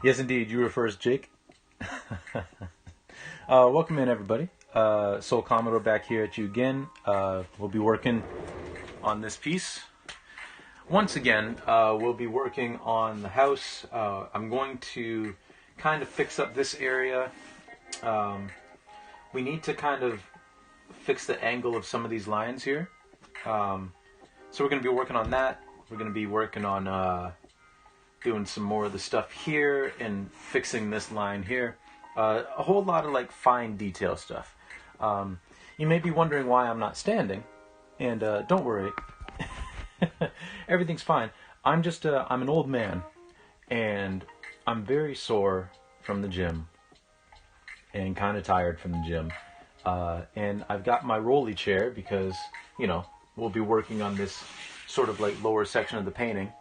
Yes, indeed. You were first, Jake. Welcome in, everybody. Soul Commodore back here at you again. We'll be working on this piece. Once again, we'll be working on the house. I'm going to kind of fix up this area. We need to kind of fix the angle of some of these lines here. So we're going to be working on that. We're going to be working on doing some more of the stuff here and fixing this line here. A whole lot of like fine detail stuff. You may be wondering why I'm not standing, and don't worry, everything's fine. I'm an old man, and I'm very sore from the gym, and kind of tired from the gym. And I've got my rolly chair because, we'll be working on this sort of like lower section of the painting.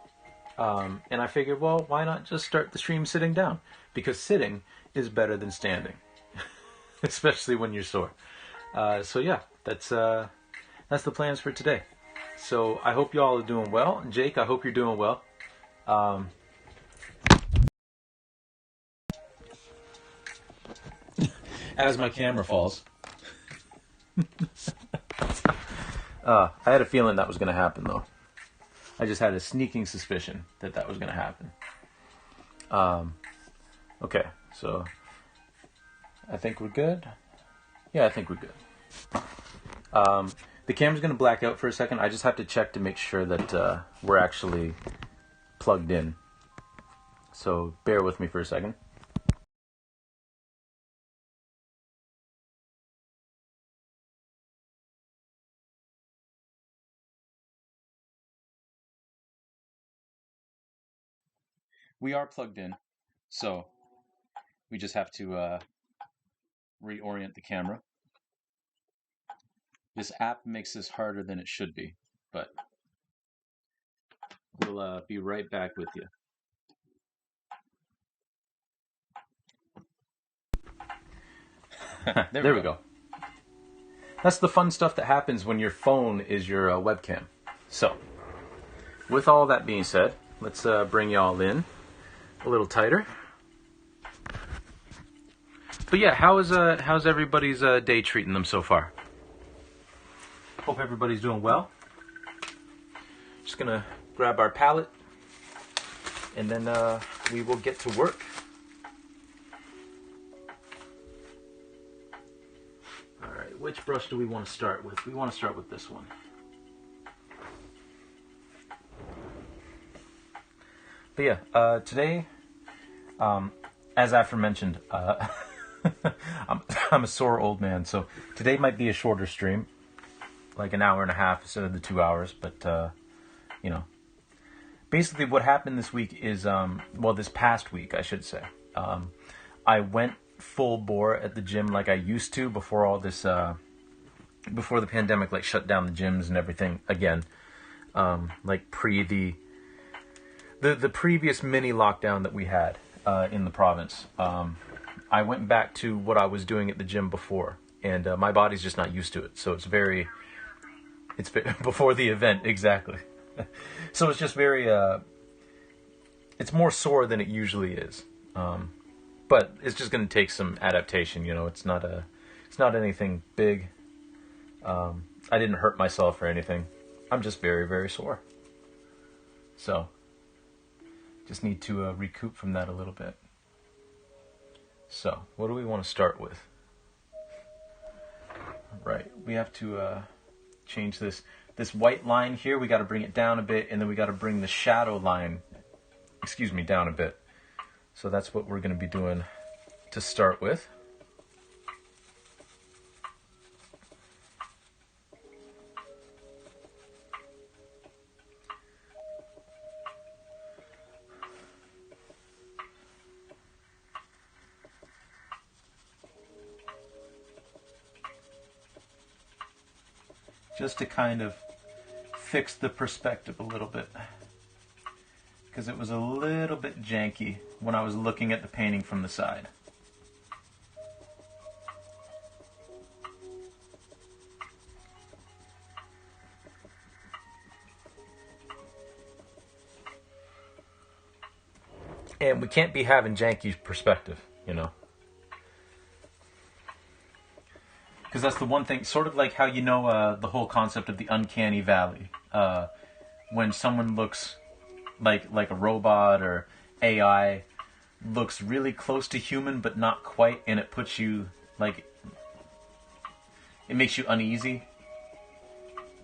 And I figured, well, why not just start the stream sitting down? Because sitting is better than standing, especially when you're sore. So yeah, that's the plans for today. So I hope you all are doing well. Jake, I hope you're doing well. As my camera falls. I had a feeling that was going to happen, though. I just had a sneaking suspicion that was going to happen. Okay, so I think we're good. Yeah, I think we're good. The camera's going to black out for a second. I just have to check to make sure that we're actually plugged in. So bear with me for a second. We are plugged in, so we just have to reorient the camera. This app makes this harder than it should be, but we'll be right back with you. There we go. That's the fun stuff that happens when your phone is your webcam. So, with all that being said, let's bring y'all in a little tighter. But yeah, how's everybody's day treating them so far? Hope everybody's doing well. Just gonna grab our palette, and then we will get to work. All right, which brush do we want to start with? We want to start with this one. But yeah, today, as aforementioned, I'm a sore old man, so today might be a shorter stream, like an hour and a half instead of the 2 hours. But basically, what happened this week is, this past week, I should say, I went full bore at the gym like I used to before all this, before the pandemic like shut down the gyms and everything again, like pre the previous mini lockdown that we had in the province. I went back to what I was doing at the gym before, and my body's just not used to it. So it's before the event, exactly. So it's just very, it's more sore than it usually is. But it's just going to take some adaptation. It's not anything big. I didn't hurt myself or anything. I'm just very, very sore. So just need to recoup from that a little bit. So, what do we want to start with? Right, we have to change this white line here. We got to bring it down a bit, and then we got to bring the shadow line, down a bit. So that's what we're going to be doing to start with. Just to kind of fix the perspective a little bit, because it was a little bit janky when I was looking at the painting from the side. And we can't be having janky perspective, you know. Because that's the one thing, sort of like how you know the whole concept of the uncanny valley. When someone looks like a robot or AI looks really close to human but not quite, and it puts you, like, it makes you uneasy.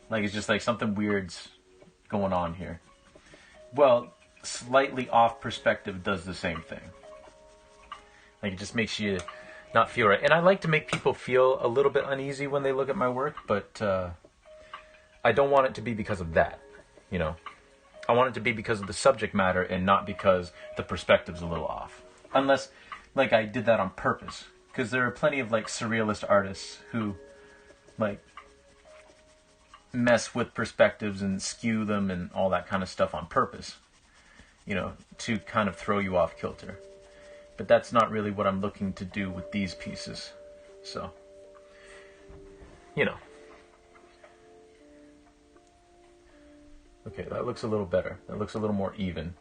Like it's just like something weird's going on here. Well, slightly off perspective does the same thing. Like it just makes you not feel right. And I like to make people feel a little bit uneasy when they look at my work, but I don't want it to be because of that, you know. I want it to be because of the subject matter and not because the perspective's a little off. Unless, like, I did that on purpose. Because there are plenty of, like, surrealist artists who, like, mess with perspectives and skew them and all that kind of stuff on purpose. You know, to kind of throw you off kilter. But that's not really what I'm looking to do with these pieces. So, you know. Okay, that looks a little better. That looks a little more even.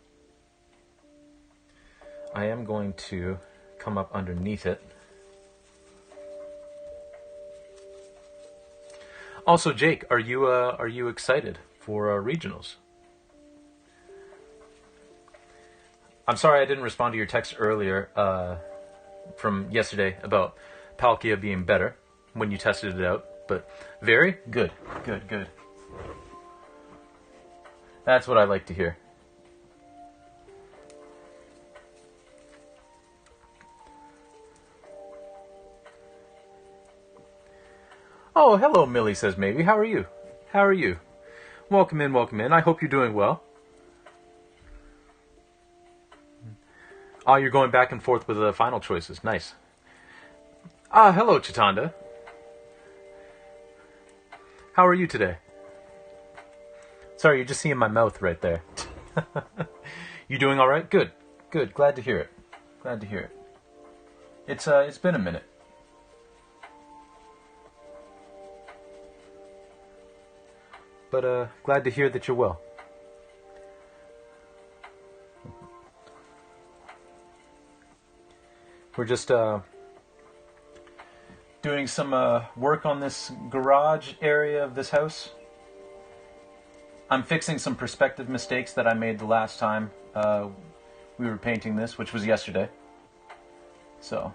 I am going to come up underneath it. Also, Jake, are you excited for regionals? I'm sorry I didn't respond to your text earlier from yesterday about Palkia being better when you tested it out, but very good. Good. That's what I like to hear. Oh, hello, Millie says maybe. How are you? Welcome in. I hope you're doing well. Oh, you're going back and forth with the final choices. Nice. Hello, Chitanda. How are you today? Sorry, you're just seeing my mouth right there. You doing all right? Good. Glad to hear it. It's been a minute. But glad to hear that you're well. We're just doing some work on this garage area of this house. I'm fixing some perspective mistakes that I made the last time we were painting this, which was yesterday. So,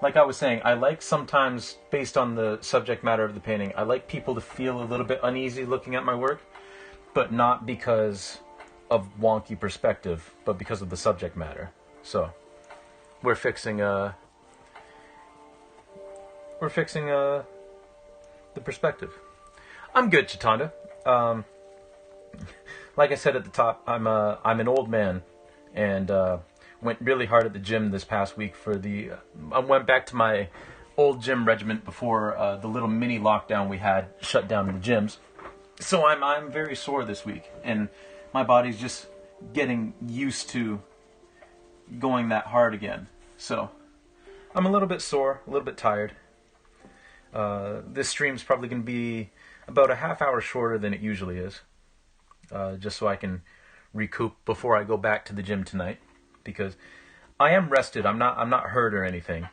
like I was saying, I like sometimes, based on the subject matter of the painting, I like people to feel a little bit uneasy looking at my work, but not because of wonky perspective, but because of the subject matter. So, we're fixing the perspective. I'm good, Chitanda. Like I said at the top, I'm an old man, and went really hard at the gym this past week for the. I went back to my old gym regiment before the little mini lockdown we had shut down in the gyms. So I'm very sore this week, and my body's just getting used to going that hard again. So I'm a little bit sore, a little bit tired. This stream's probably going to be about a half hour shorter than it usually is, just so I can recoup before I go back to the gym tonight, because I am rested. I'm not hurt or anything.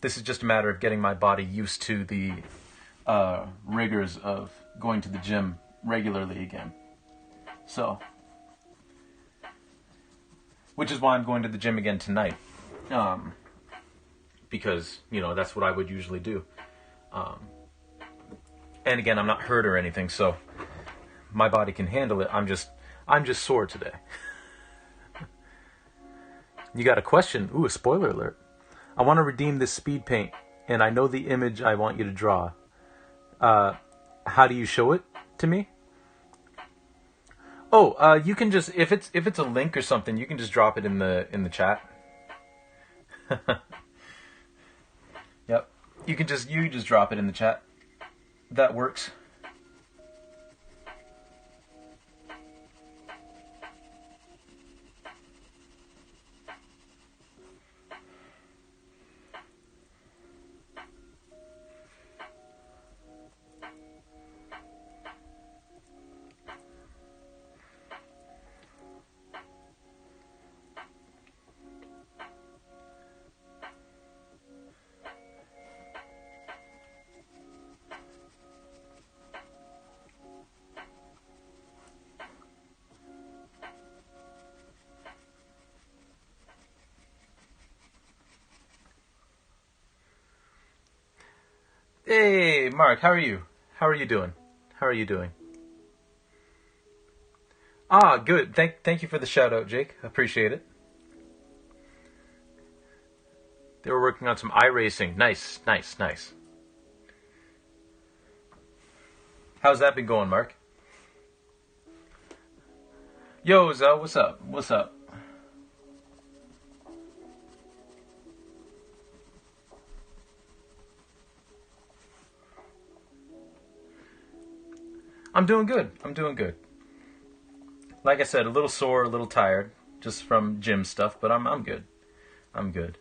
This is just a matter of getting my body used to the rigors of going to the gym regularly again. So, which is why I'm going to the gym again tonight, because that's what I would usually do. And again, I'm not hurt or anything, so my body can handle it. I'm just sore today. You got a question? Ooh, a spoiler alert. I want to redeem this speed paint, and I know the image I want you to draw. How do you show it to me? Oh, you can just, if it's a link or something, you can just drop it in the chat. Yep. You can just drop it in the chat. That works. Hey, Mark, how are you? How are you doing? How are you doing? Ah, good. Thank you for the shout out, Jake. Appreciate it. They were working on some iRacing. Nice, nice, nice. How's that been going, Mark? Yo, Zell, what's up? What's up? I'm doing good. I'm doing good. Like I said, a little sore, a little tired, just from gym stuff, but I'm good. I'm good.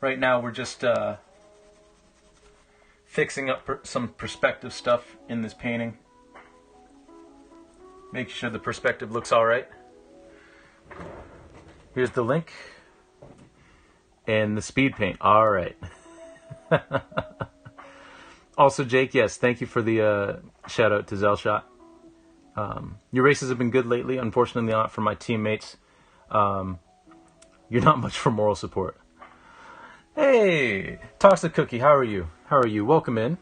Right now, we're just fixing up some perspective stuff in this painting, making sure the perspective looks all right. Here's the link and the speed paint. All right. Also, Jake, yes, thank you for the shout out to Zelshot. Your races have been good lately. Unfortunately, not for my teammates. You're not much for moral support. Hey, Toxic Cookie, how are you? How are you? Welcome in.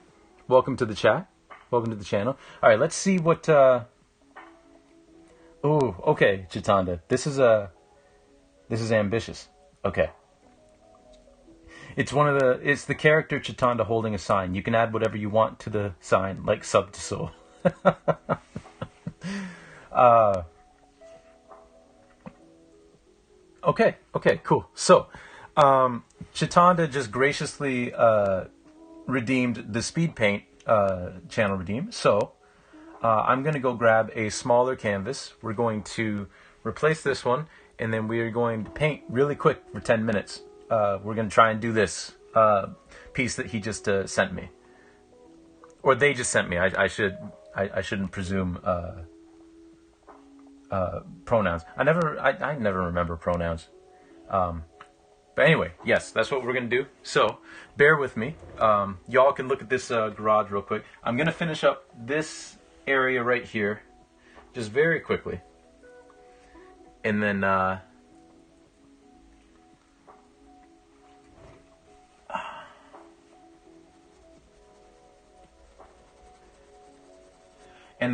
Welcome to the chat. Welcome to the channel. All right, let's see what. Oh, okay, Chitanda. This is ambitious. Okay. It's it's the character Chitanda holding a sign. You can add whatever you want to the sign, like sub to soul. Okay, cool. So, Chitanda just graciously redeemed the speed paint channel redeem. So, I'm going to go grab a smaller canvas. We're going to replace this one, and then we are going to paint really quick for 10 minutes. We're going to try and do this piece that he just sent me. Or they just sent me. I shouldn't presume pronouns. I never remember pronouns. But anyway, yes, that's what we're going to do. So, bear with me. Y'all can look at this garage real quick. I'm going to finish up this area right here just very quickly. And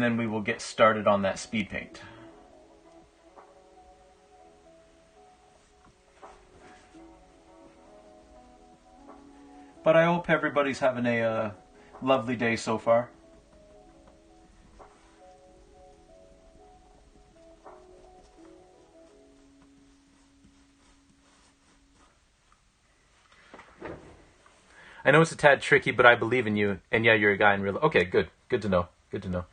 then we will get started on that speed paint. But I hope everybody's having a lovely day so far. I know it's a tad tricky, but I believe in you. And yeah, you're a guy in real life. Okay, good. Good to know. Good to know.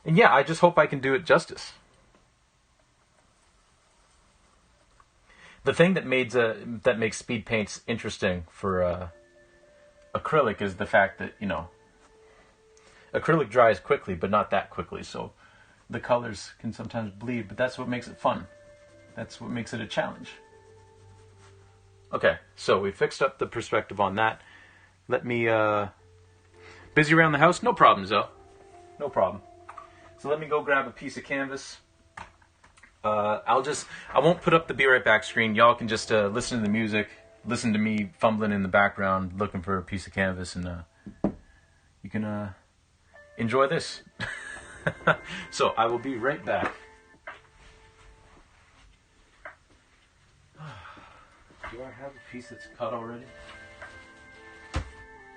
And yeah, I just hope I can do it justice. The thing that makes speed paints interesting for acrylic is the fact that, acrylic dries quickly, but not that quickly. So the colors can sometimes bleed, but that's what makes it fun. That's what makes it a challenge. Okay, so we fixed up the perspective on that. Let me, busy around the house? No problem, Zoe. No problem. So let me go grab a piece of canvas. I won't put up the Be Right Back screen. Y'all can just listen to the music, listen to me fumbling in the background, looking for a piece of canvas, and you can enjoy this. So I will be right back. Do I have a piece that's cut already? It'd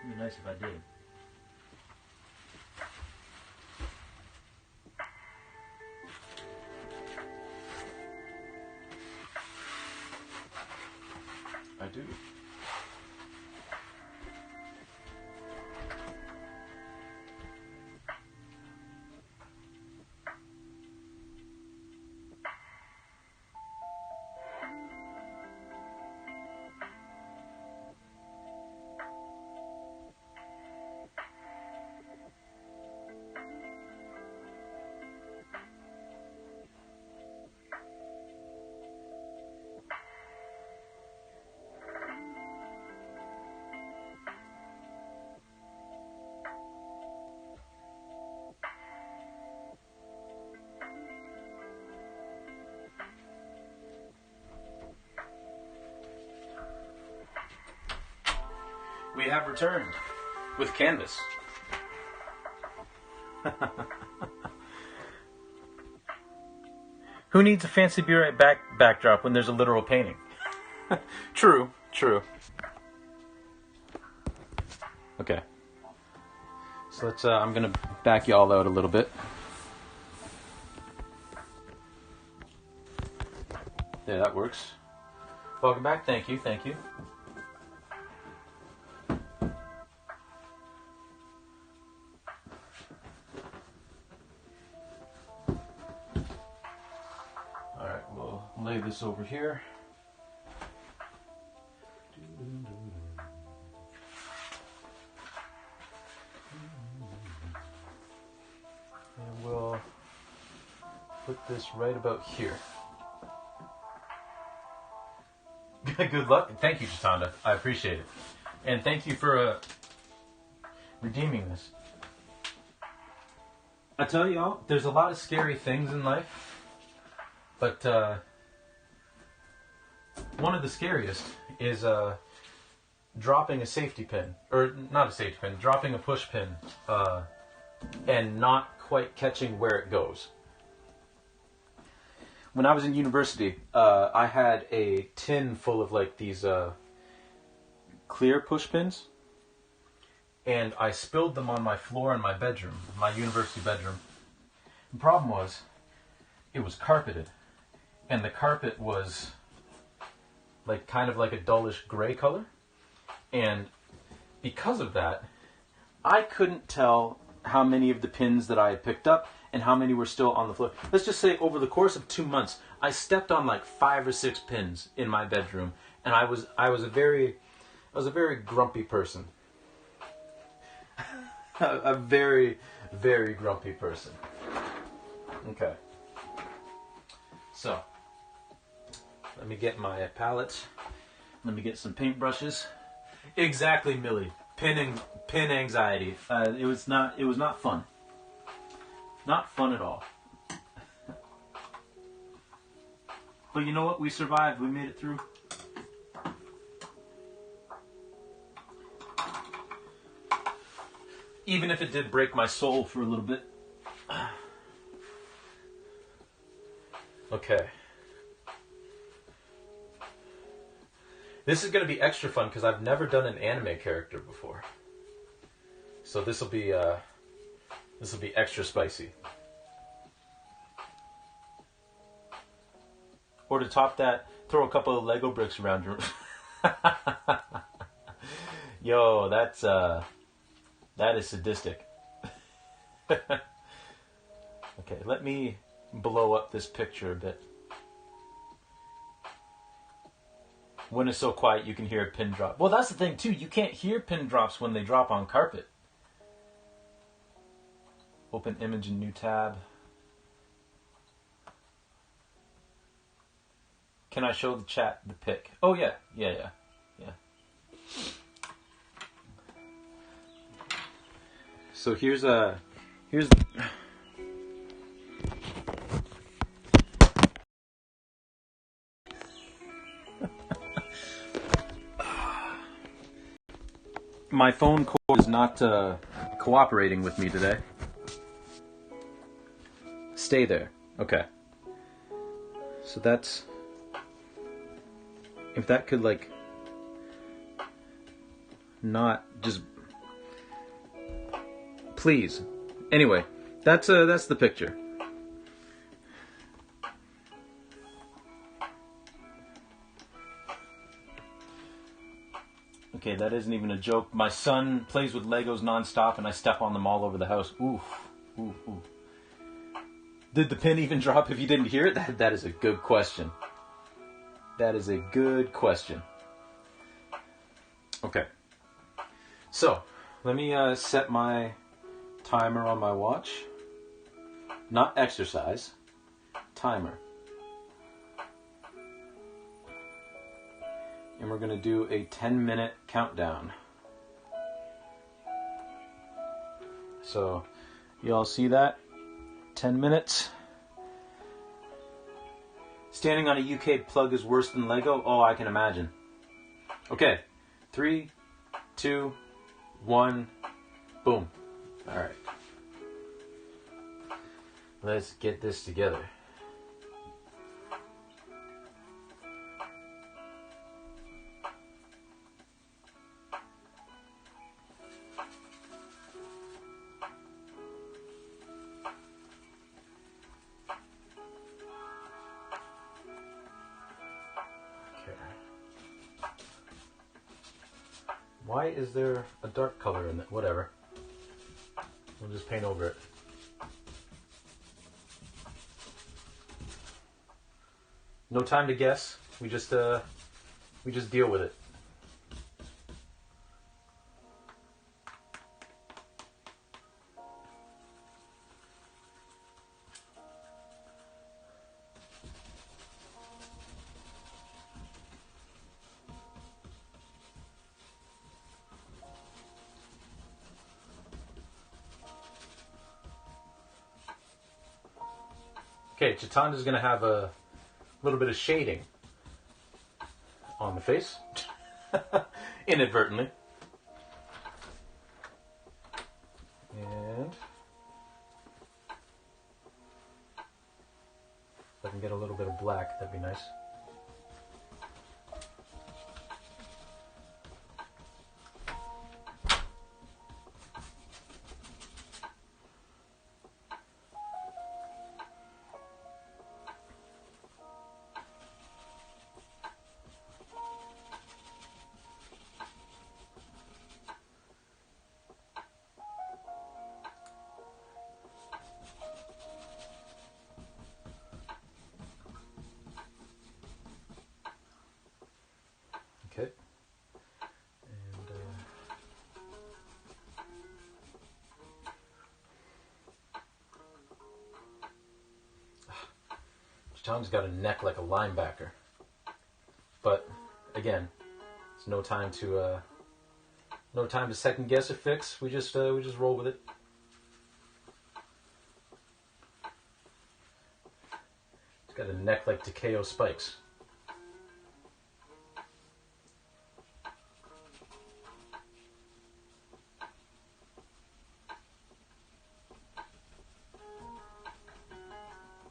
be nice if I did. I do. we have returned with canvas. Who needs a fancy Be Right Back backdrop when there's a literal painting? True, true. Okay. So let's, I'm gonna back y'all out a little bit. Yeah, that works. Welcome back, thank you, thank you. Alright, we'll lay this over here. And we'll put this right about here. Good luck. Thank you, Jatanda. I appreciate it. And thank you for redeeming this. I tell y'all, there's a lot of scary things in life. But one of the scariest is dropping a safety pin. Or not a safety pin, dropping a push pin. And not quite catching where it goes. When I was in university, I had a tin full of like these clear push pins, and I spilled them on my floor in my bedroom, my university bedroom. The problem was, it was carpeted, and the carpet was like kind of like a dullish gray color, and because of that, I couldn't tell how many of the pins that I had picked up and how many were still on the floor. Let's just say over the course of 2 months, I stepped on like 5 or 6 pins in my bedroom, and I was a very grumpy person. A very, very grumpy person. Okay. So, let me get my palette. Let me get some paintbrushes. Exactly, Millie. Pin anxiety. It was not fun. Not fun at all. But you know what? We survived. We made it through. Even if it did break my soul for a little bit. Okay. This is going to be extra fun because I've never done an anime character before. So this will be extra spicy. Or to top that, throw a couple of Lego bricks around your... Yo, that is sadistic. Okay, let me blow up this picture a bit. When it's so quiet, you can hear a pin drop. Well, that's the thing, too. You can't hear pin drops when they drop on carpet. Open image in new tab. Can I show the chat the pic? Oh, yeah. Yeah. So here's my phone cord is not cooperating with me today. Stay there. Okay. So that's... If that could, like... Not just... Please. Anyway, that's the picture. Okay, that isn't even a joke. My son plays with Legos nonstop, and I step on them all over the house. Oof. Ooh. Did the pin even drop if you didn't hear it? That is a good question. That is a good question. Okay. So, let me set my timer on my watch. Not exercise. Timer. And we're going to do a 10-minute countdown. So, you all see that? 10 minutes. Standing on a UK plug is worse than Lego? Oh, I can imagine. Okay. 3, 2, 1, boom. All right. Let's get this together. Why is there a dark color in it? Whatever. We'll just paint over it. No time to guess. We just deal with it. Okay, Chitanda's going to have a little bit of shading on the face, inadvertently. And if I can get a little bit of black, that'd be nice. Okay. And Chitanda's got a neck like a linebacker, but again, it's no time to second guess or fix. We just roll with it. It's got a neck like Takeo Spikes.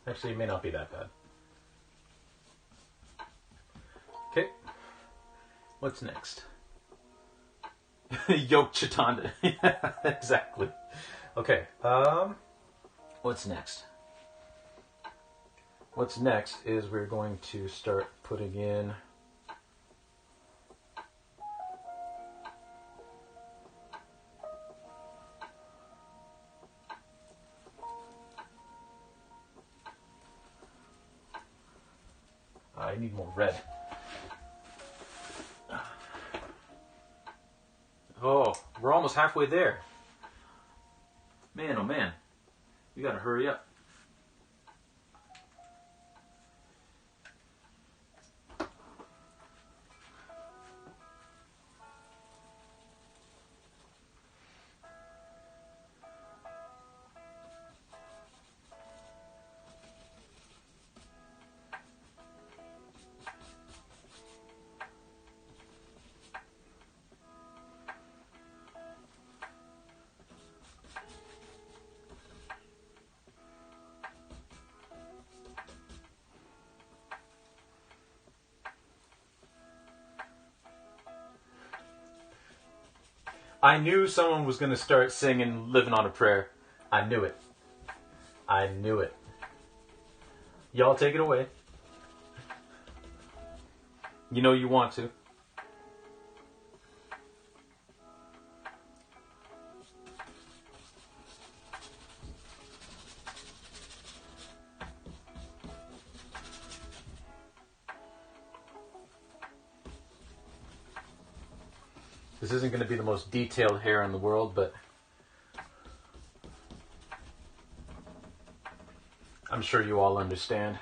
Actually, it may not be that bad. Okay. What's next? Yoke Chitanda. Yeah, exactly. Okay. What's next? What's next is we're going to start putting in I need more red. Oh, we're almost halfway there. Man, oh man. We gotta hurry up. I knew someone was going to start singing Living on a Prayer. I knew it. I knew it. Y'all take it away. You know you want to. This isn't going to be the most detailed hair in the world, but I'm sure you all understand.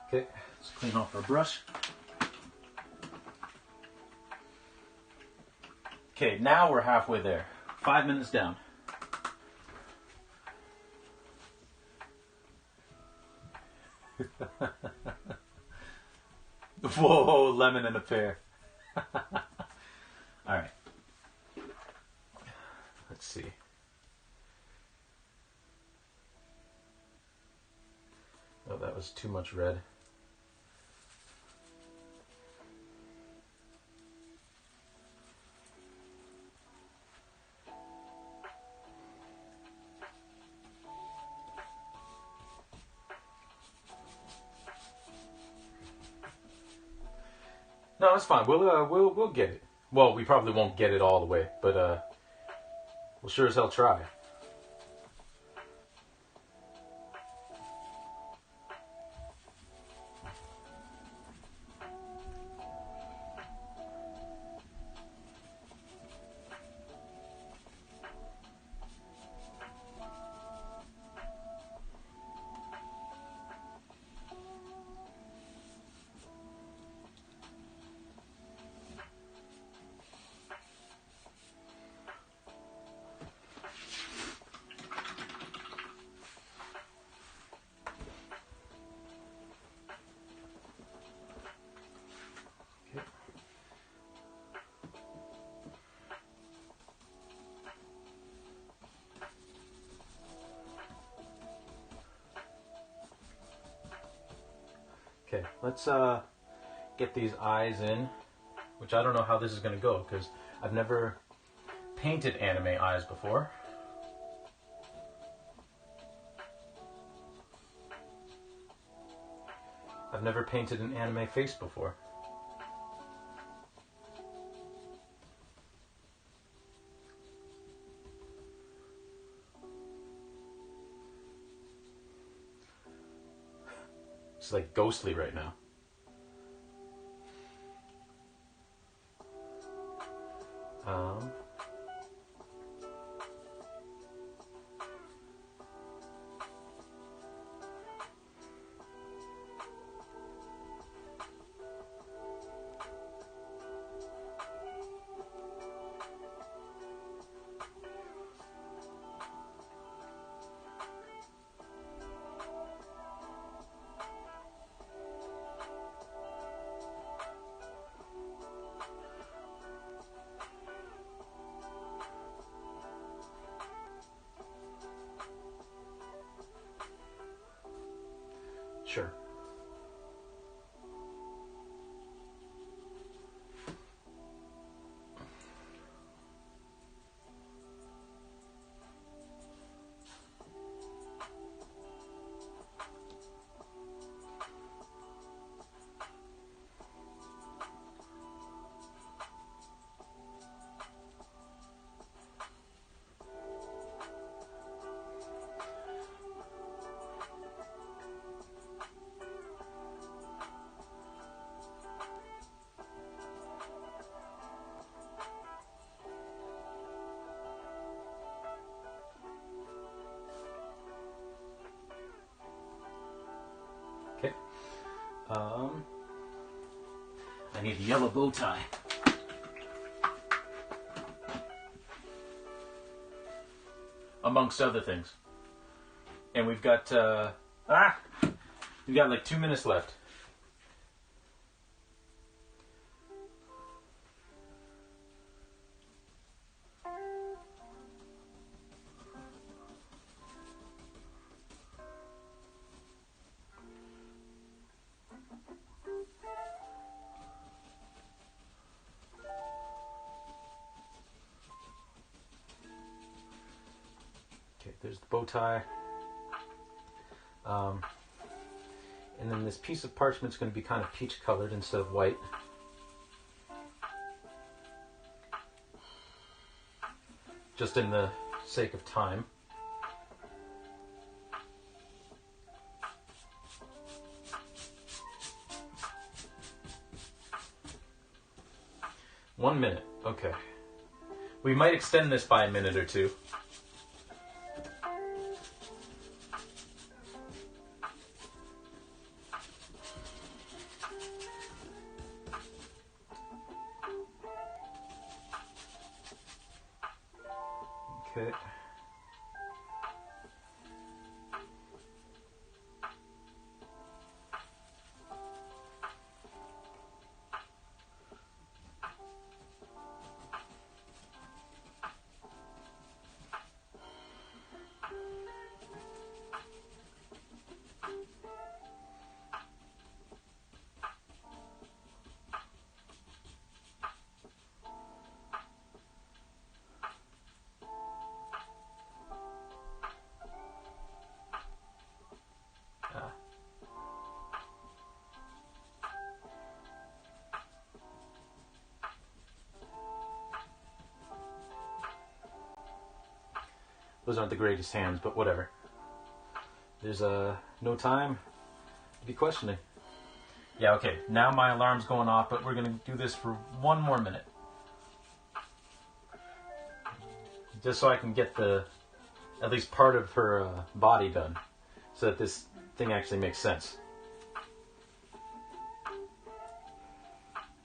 Okay, let's clean off our brush. Okay, now we're halfway there. 5 minutes down. Whoa, lemon and a pear. Alright. Let's see. Oh, that was too much red. No, it's fine. We'll get it. Well, we probably won't get it all the way, but we'll sure as hell try. Okay, let's get these eyes in, which I don't know how this is going to go because I've never painted anime eyes before. I've never painted an anime face before. It's like ghostly right now. Sure. Okay. I need a yellow bow tie. Amongst other things. And we've got like 2 minutes left. Okay, there's the bow tie. And then this piece of parchment is going to be kind of peach colored instead of white. Just in the sake of time. One minute, okay. We might extend this by a minute or two. Okay. Those aren't the greatest hands, but whatever. There's no time to be questioning. Yeah, okay. Now my alarm's going off, but we're going to do this for 1 more minute. Just so I can get at least part of her body done. So that this thing actually makes sense.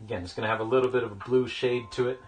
Again, it's going to have a little bit of a blue shade to it.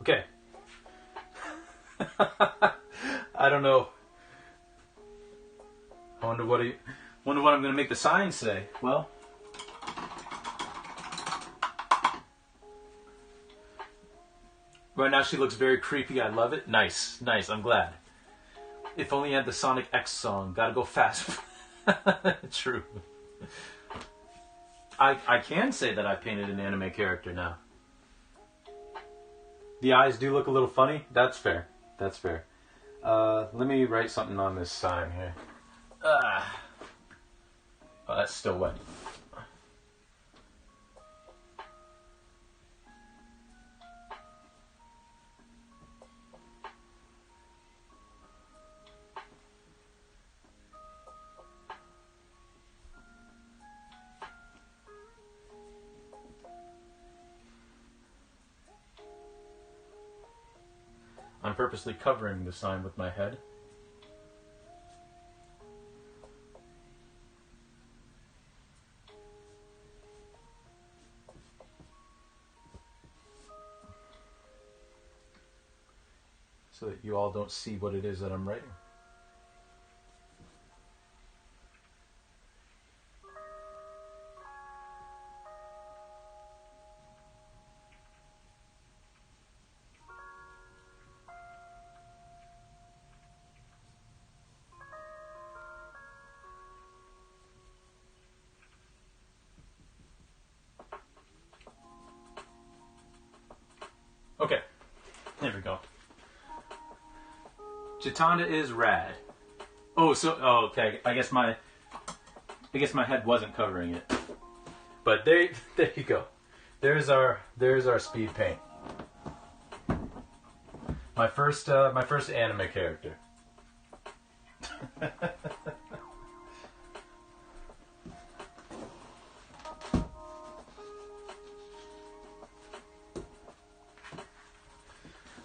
Okay. I don't know. I wonder what I'm going to make the sign say. Well, right now she looks very creepy. I love it. Nice, nice. I'm glad. If only you had the Sonic X song. Gotta go fast. True. I can say that I painted an anime character now. The eyes do look a little funny. That's fair. That's fair. Let me write something on this sign here. Oh, that's still wet. I'm purposely covering the sign with my head. So that you all don't see what it is that I'm writing. Okay, there we go. Chitanda is rad. Oh, okay. I guess my head wasn't covering it. But there you go. There's our speed paint. My first anime character.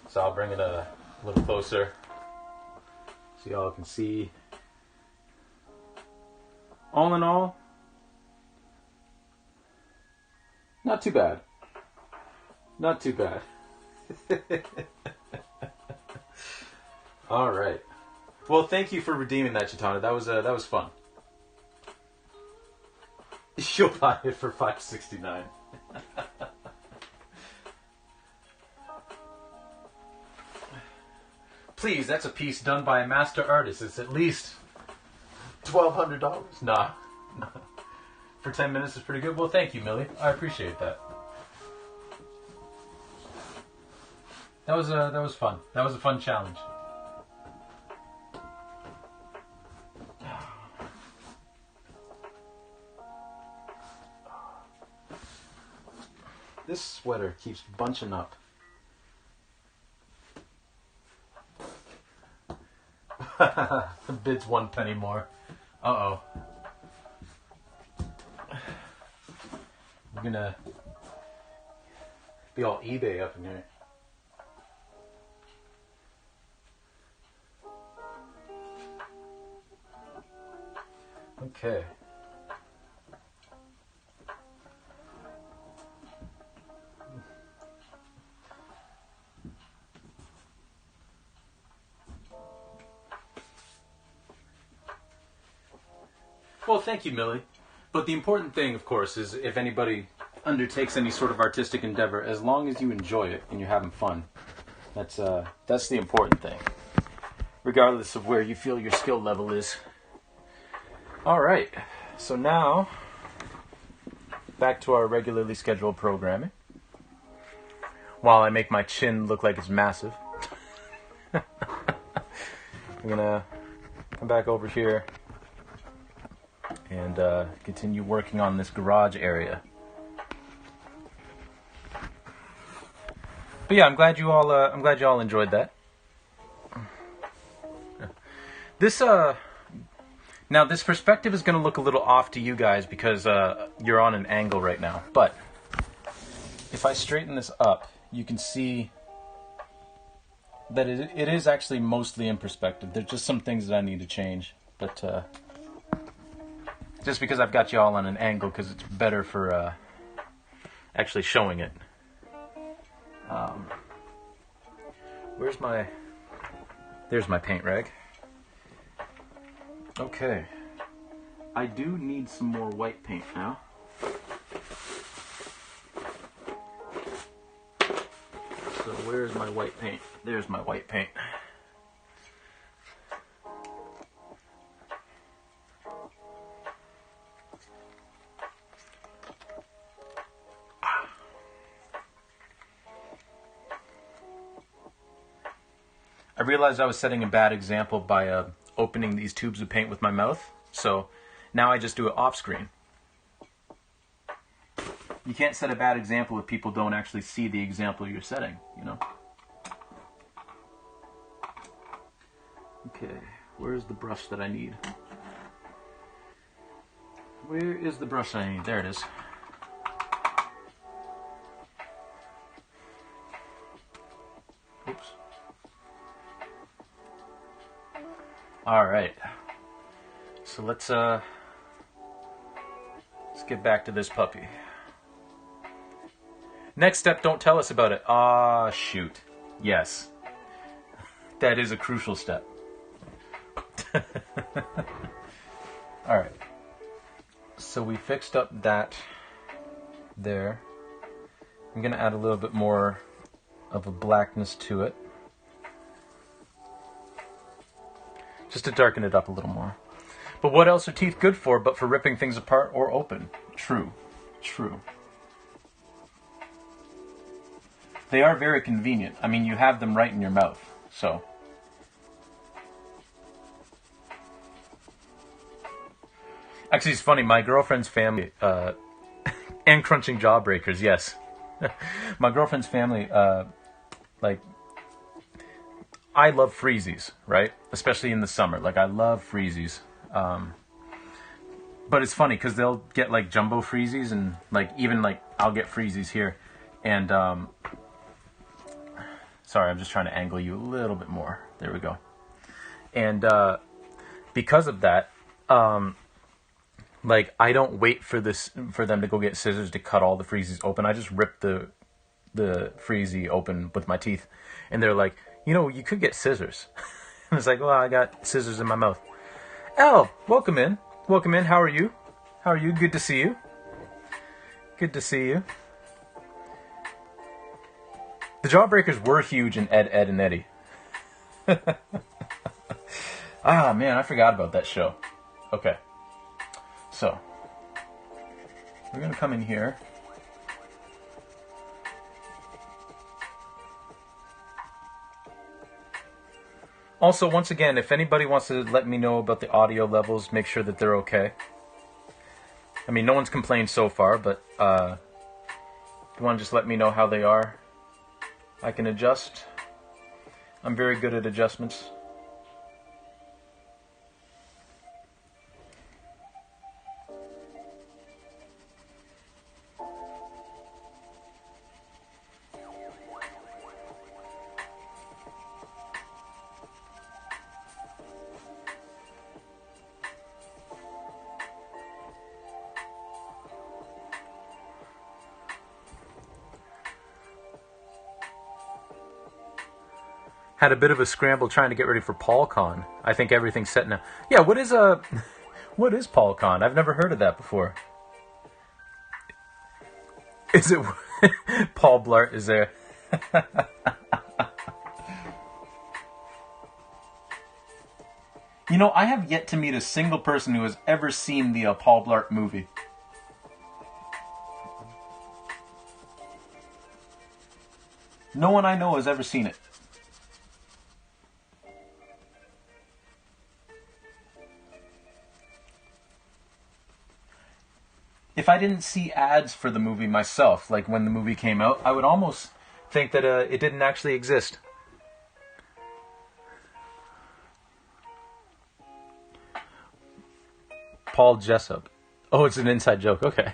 So I'll bring it a little closer so y'all can see. All in all, not too bad. Not too bad. All right. Well, thank you for redeeming that, Chitana. That was fun. You'll buy it for $5.69. Please, that's a piece done by a master artist. It's at least $1,200. Nah. For 10 minutes is pretty good. Well, thank you, Millie. I appreciate that. That was fun. That was a fun challenge. This sweater keeps bunching up. Bids 1 penny more. Uh-oh. I'm gonna be all eBay up in here. Okay. Well, thank you, Millie. But the important thing, of course, is if anybody undertakes any sort of artistic endeavor, as long as you enjoy it and you're having fun, that's the important thing, regardless of where you feel your skill level is. All right, so now back to our regularly scheduled programming. While I make my chin look like it's massive, I'm gonna come back over here and continue working on this garage area. But yeah, I'm glad you all enjoyed that. This now this perspective is going to look a little off to you guys because you're on an angle right now. But if I straighten this up, you can see that it is actually mostly in perspective. There's just some things that I need to change, but just because I've got you all on an angle, because it's better for actually showing it. There's my paint rag. Okay. I do need some more white paint now. So where's my white paint? There's my white paint. I realized I was setting a bad example by opening these tubes of paint with my mouth, so now I just do it off screen. You can't set a bad example if people don't actually see the example you're setting, you know? Okay, where's the brush that I need? Where is the brush that I need? There it is. Oops. All right. So let's get back to this puppy. Next step, don't tell us about it. Ah, shoot. Yes. That is a crucial step. All right. So we fixed up that there. I'm going to add a little bit more of a blackness to it, just to darken it up a little more. But what else are teeth good for but for ripping things apart or open? True. True. They are very convenient. I mean, you have them right in your mouth, so. Actually, it's funny, my girlfriend's family, and crunching jawbreakers, yes. My girlfriend's family, like, I love freezies, right? Especially in the summer. Like, I love freezies. But it's funny, because they'll get, like, jumbo freezies, and, like, even, like, I'll get freezies here. And, sorry, I'm just trying to angle you a little bit more. There we go. And, because of that, like, I don't wait for them to go get scissors to cut all the freezies open. I just rip the freezie open with my teeth. And they're like, you know, you could get scissors. And it's like, well, I got scissors in my mouth. Elle, welcome in. Welcome in. How are you? How are you? Good to see you. Good to see you. The Jawbreakers were huge in Ed, Ed, and Eddie. Ah, man, I forgot about that show. Okay. So, we're going to come in here. Also, once again, if anybody wants to let me know about the audio levels, make sure that they're okay. I mean, no one's complained so far, but if you want to just let me know how they are, I can adjust. I'm very good at adjustments. Had a bit of a scramble trying to get ready for PaulCon. I think everything's set now. Yeah, what is PaulCon? I've never heard of that before. Is it Paul Blart is there? You know, I have yet to meet a single person who has ever seen the Paul Blart movie. No one I know has ever seen it. If I didn't see ads for the movie myself, like when the movie came out, I would almost think that it didn't actually exist. Paul Jessup. Oh, it's an inside joke. Okay.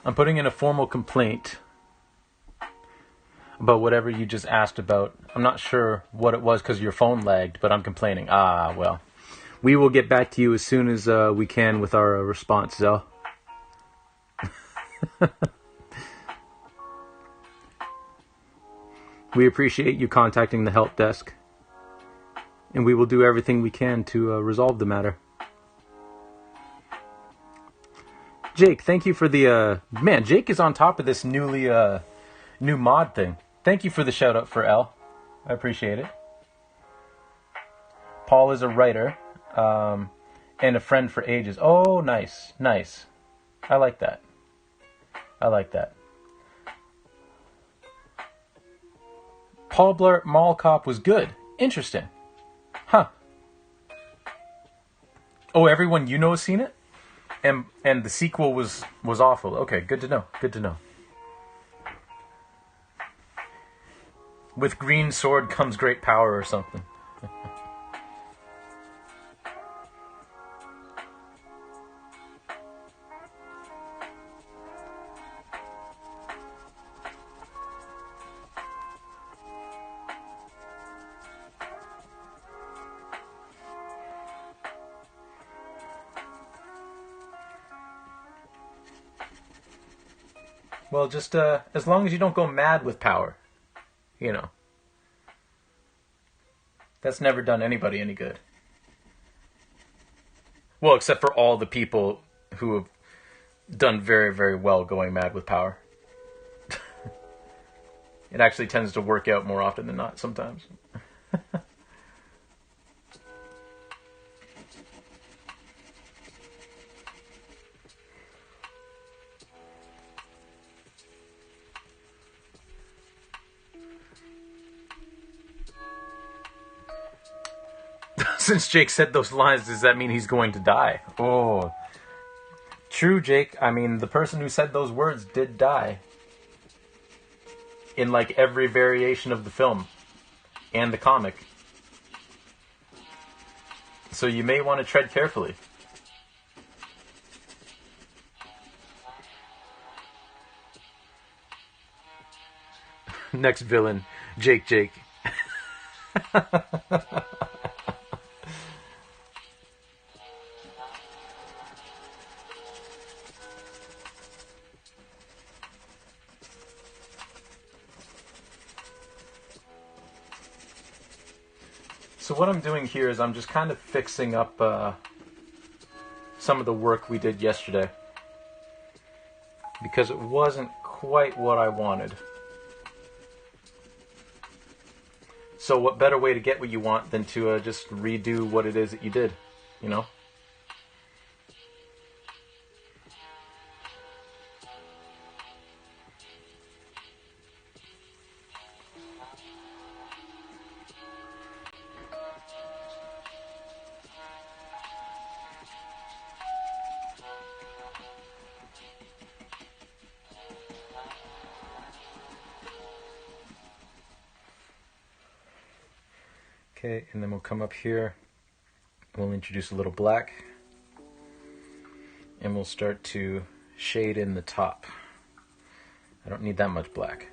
I'm putting in a formal complaint about whatever you just asked about. I'm not sure what it was because your phone lagged, but I'm complaining. Ah, well. We will get back to you as soon as we can with our response, Zell. We appreciate you contacting the help desk. And we will do everything we can to resolve the matter. Jake, thank you for the... man, Jake is on top of this new mod thing. Thank you for the shout out for L. I appreciate it. Paul is a writer. And a friend for ages. Oh, nice. Nice. I like that. I like that. Paul Blart Mall Cop was good. Interesting. Huh. Oh, everyone you know has seen it? And the sequel was awful. Okay, good to know. Good to know. With green sword comes great power or something. Well, just as long as you don't go mad with power, you know. That's never done anybody any good. Well, except for all the people who have done very, very well going mad with power. It actually tends to work out more often than not sometimes. Since Jake said those lines, does that mean he's going to die? Oh. True, Jake. I mean, the person who said those words did die. In like every variation of the film. And the comic. So you may want to tread carefully. Next villain, Jake. So what I'm doing here is I'm just kind of fixing up some of the work we did yesterday. Because it wasn't quite what I wanted. So what better way to get what you want than to just redo what it is that you did, you know? Okay, and then we'll come up here. We'll introduce a little black. And we'll start to shade in the top. I don't need that much black.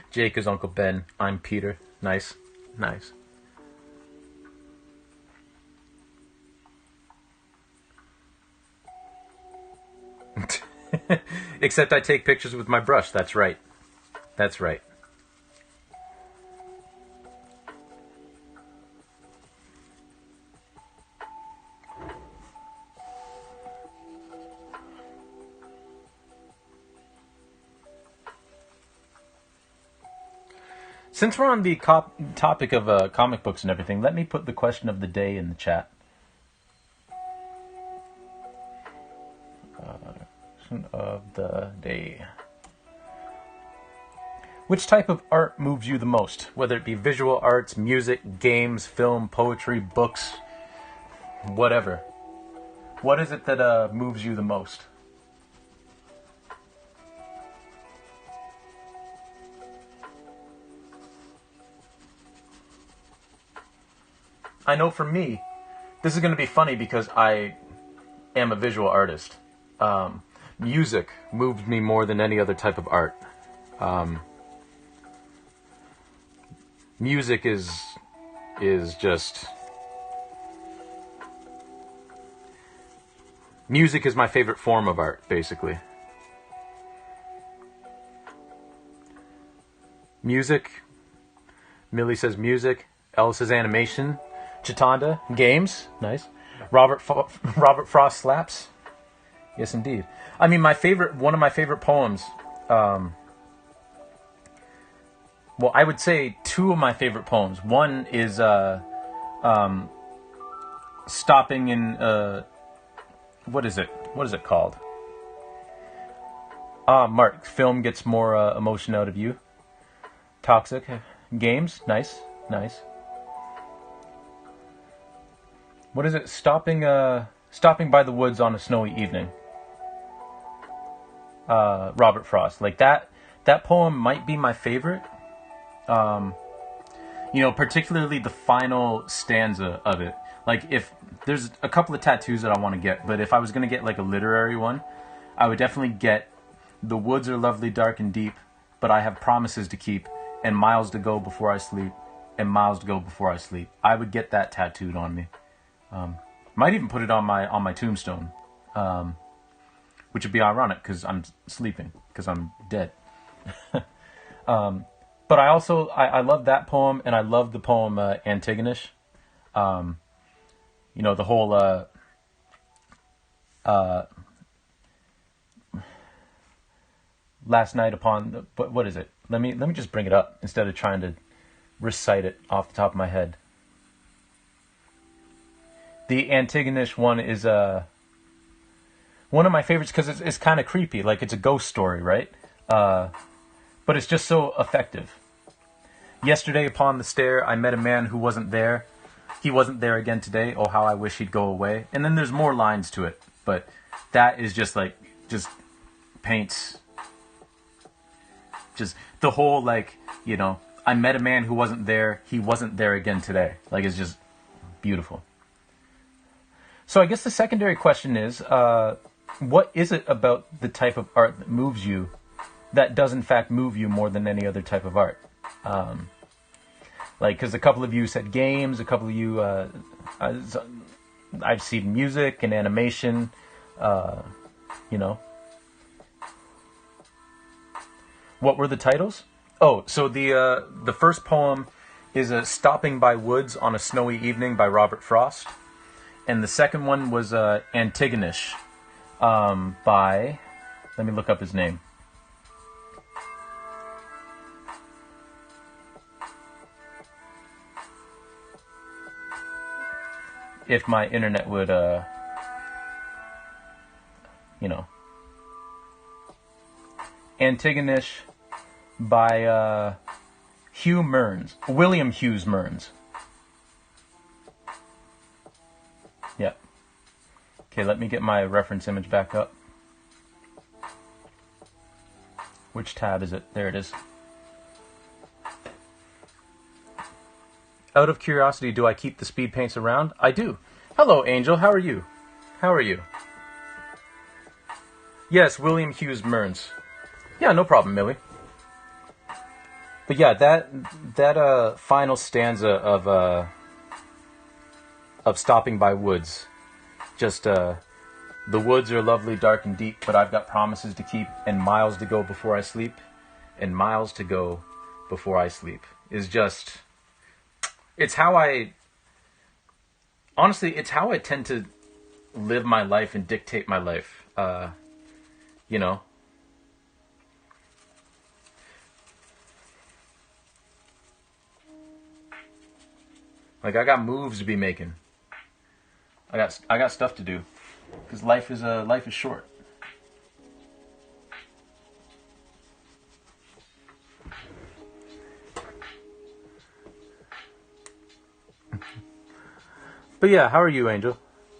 Jake is Uncle Ben. I'm Peter. Nice. Nice. Except I take pictures with my brush. That's right. That's right. Since we're on the topic of comic books and everything, let me put the question of the day in the chat. Question of the day. Which type of art moves you the most? Whether it be visual arts, music, games, film, poetry, books, whatever. What is it that moves you the most? I know for me, this is going to be funny because I am a visual artist. Music moved me more than any other type of art. Music is just... Music is my favorite form of art, basically. Music. Millie says music. Elle says animation. Chitanda, games, nice. Robert Frost slaps. Yes, indeed. I mean, one of my favorite poems. Well, I would say two of my favorite poems. One is stopping in. What is it? What is it called? Mark. Film gets more emotion out of you. Toxic games, nice, nice. What is it? Stopping by the woods on a snowy evening. Robert Frost. Like that poem might be my favorite. Particularly the final stanza of it. Like if there's a couple of tattoos that I want to get, but if I was going to get like a literary one, I would definitely get the woods are lovely, dark and deep, but I have promises to keep and miles to go before I sleep and miles to go before I sleep. I would get that tattooed on me. Might even put it on my tombstone, which would be ironic because I'm sleeping, because I'm dead. But I also I love that poem, and I love the poem Antigonish. The whole last night upon the, what is it? Let me just bring it up instead of trying to recite it off the top of my head. The Antigonish one is one of my favorites because it's kind of creepy. Like, it's a ghost story, right? But it's just so effective. Yesterday upon the stair, I met a man who wasn't there. He wasn't there again today. Oh, how I wish he'd go away. And then there's more lines to it. But that is just paints just the whole, I met a man who wasn't there. He wasn't there again today. Like, it's just beautiful. So I guess the secondary question is, what is it about the type of art that moves you that does in fact move you more than any other type of art? Because a couple of you said games, a couple of you, I've seen music and animation, What were the titles? Oh, so the first poem is Stopping by Woods on a Snowy Evening by Robert Frost. And the second one was Antigonish by... Let me look up his name. If my internet would, Antigonish by Hugh Mearns. William Hughes Mearns. Yep. Okay, let me get my reference image back up. Which tab is it? There it is. Out of curiosity, do I keep the speed paints around? I do. Hello, Angel. How are you? How are you? Yes, William Hughes Mearns. Yeah, no problem, Millie. But yeah, that final stanza of Stopping by Woods, just the woods are lovely, dark and deep, but I've got promises to keep and miles to go before I sleep, and miles to go before I sleep is just, it's how I, honestly, it's how I tend to live my life and dictate my life, you know. Like, I got moves to be making. I got stuff to do, because life is short. But yeah, how are you, Angel?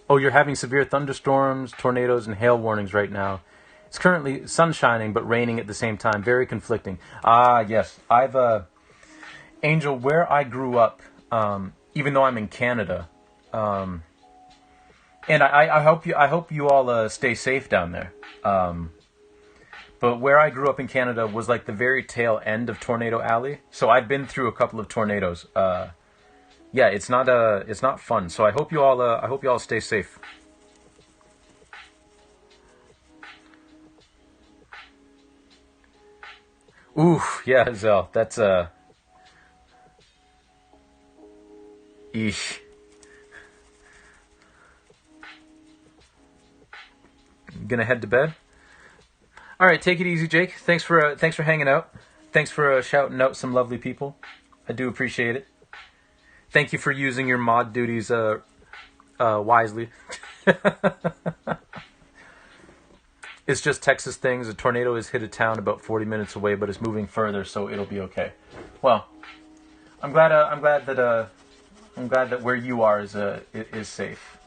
Oh, you're having severe thunderstorms, tornadoes, and hail warnings right now. It's currently sun shining but raining at the same time. Very conflicting. Ah, yes. Angel, where I grew up, even though I'm in Canada, and I hope you all stay safe down there. But where I grew up in Canada was like the very tail end of Tornado Alley, so I've been through a couple of tornadoes. Yeah, it's not fun. So I hope you all stay safe. Oof, yeah, Zell, that's eesh. Gonna head to bed. All right, take it easy, Jake. Thanks for hanging out. Thanks for shouting out some lovely people. I do appreciate it. Thank you for using your mod duties wisely. It's just Texas things. A tornado has hit a town about 40 minutes away, but it's moving further, so it'll be okay. Well, I'm glad that where you are is safe.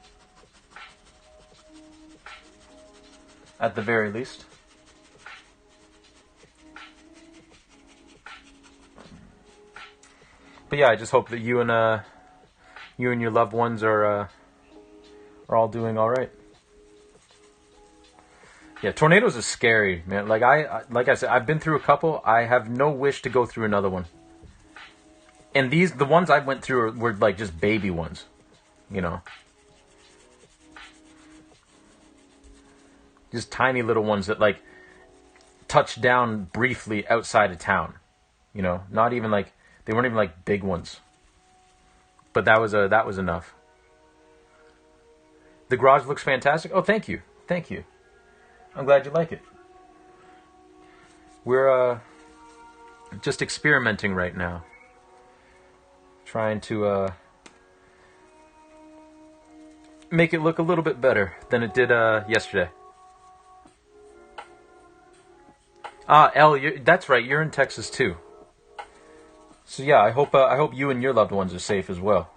At the very least. But yeah, I just hope that you and your loved ones are all doing all right. Yeah, tornadoes are scary, man. Like I said, I've been through a couple. I have no wish to go through another one. And the ones I went through were like just baby ones, you know. Just tiny little ones that like touched down briefly outside of town, you know. Not even like they weren't even like big ones. But that was enough. The garage looks fantastic. Oh, thank you. Thank you. I'm glad you like it. We're just experimenting right now. Trying to make it look a little bit better than it did yesterday. Ah, Elle, that's right. You're in Texas too. So yeah, I hope you and your loved ones are safe as well.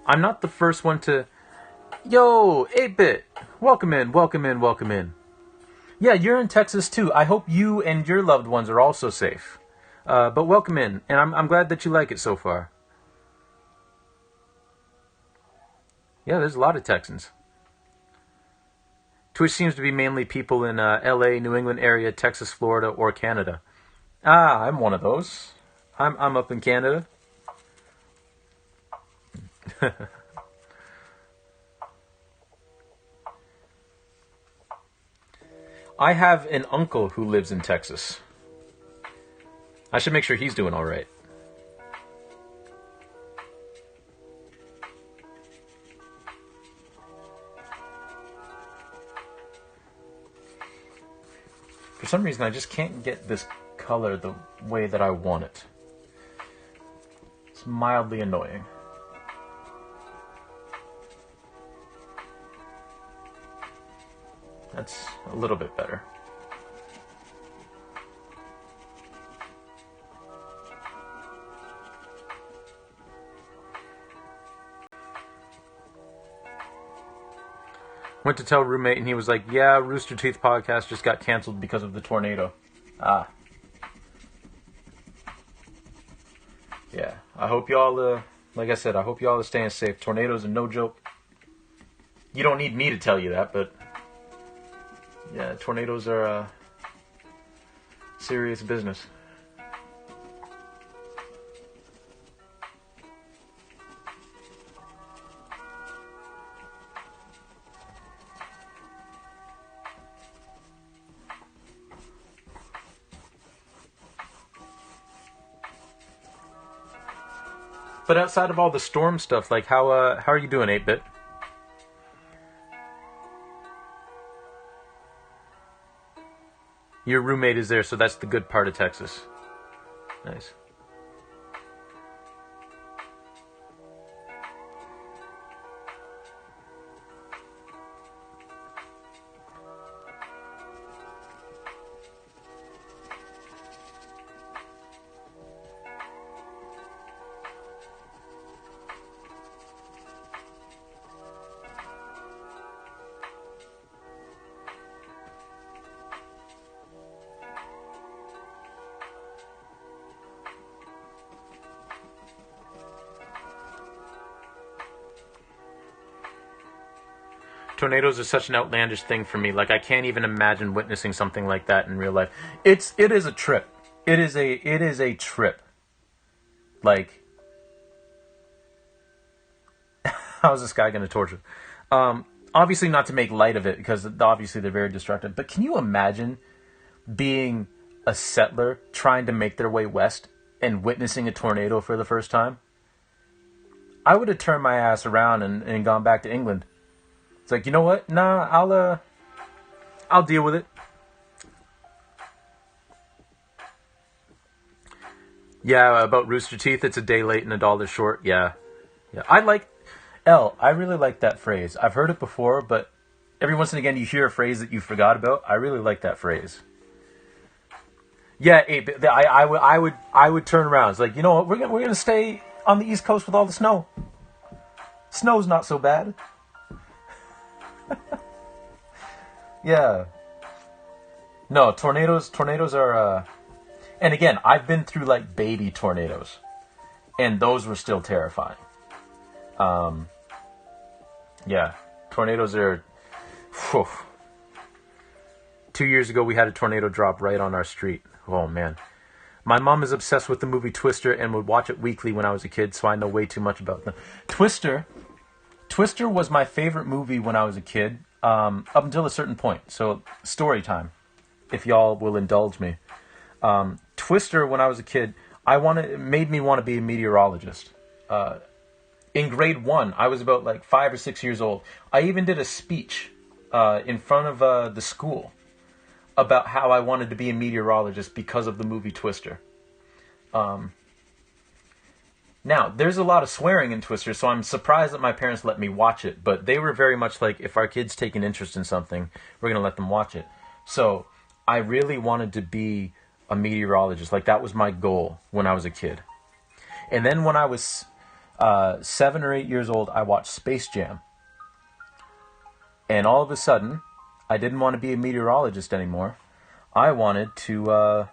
I'm not the first one to... Yo, 8-Bit! Welcome in, welcome in, welcome in. Yeah, you're in Texas too. I hope you and your loved ones are also safe. But welcome in, and I'm glad that you like it so far. Yeah, there's a lot of Texans. Twitch seems to be mainly people in LA, New England area, Texas, Florida, or Canada. Ah, I'm one of those. I'm up in Canada. I have an uncle who lives in Texas. I should make sure he's doing all right. For some reason, I just can't get this color the way that I want it. It's mildly annoying. That's a little bit better. Went to tell roommate and he was like, yeah, Rooster Teeth podcast just got canceled because of the tornado. Ah. Yeah. I hope y'all, like I said, I hope y'all are staying safe. Tornadoes are no joke. You don't need me to tell you that, but yeah, tornadoes are serious business. But outside of all the storm stuff, like how are you doing, 8-Bit? Your roommate is there, so that's the good part of Texas. Nice. Tornadoes are such an outlandish thing for me. Like, I can't even imagine witnessing something like that in real life. It is a trip. It is a trip. Like, how is this guy going to torture? Obviously not to make light of it, because obviously they're very destructive. But can you imagine being a settler trying to make their way west and witnessing a tornado for the first time? I would have turned my ass around and gone back to England. It's like, you know what? Nah, I'll deal with it. Yeah, about Rooster Teeth, it's a day late and $1 short. Yeah. I really like that phrase. I've heard it before, but every once and again you hear a phrase that you forgot about. I really like that phrase. Yeah, I would turn around. It's like, you know what? We're gonna stay on the East Coast with all the snow. Snow's not so bad. Yeah. No, tornadoes are, and again, I've been through like baby tornadoes, and those were still terrifying. Yeah, tornadoes are, whew. 2 years ago we had a tornado drop right on our street. Oh man. My mom is obsessed with the movie Twister and would watch it weekly when I was a kid, so I know way too much about them. Twister was my favorite movie when I was a kid. Up until a certain point. So, story time, if y'all will indulge me. Twister, when I was a kid, it made me want to be a meteorologist. In grade 1, I was about like 5 or 6 years old. I even did a speech in front of the school about how I wanted to be a meteorologist because of the movie Twister. Now, there's a lot of swearing in Twister, so I'm surprised that my parents let me watch it. But they were very much like, if our kids take an interest in something, we're going to let them watch it. So I really wanted to be a meteorologist. Like, that was my goal when I was a kid. And then when I was 7 or 8 years old, I watched Space Jam. And all of a sudden, I didn't want to be a meteorologist anymore. I wanted to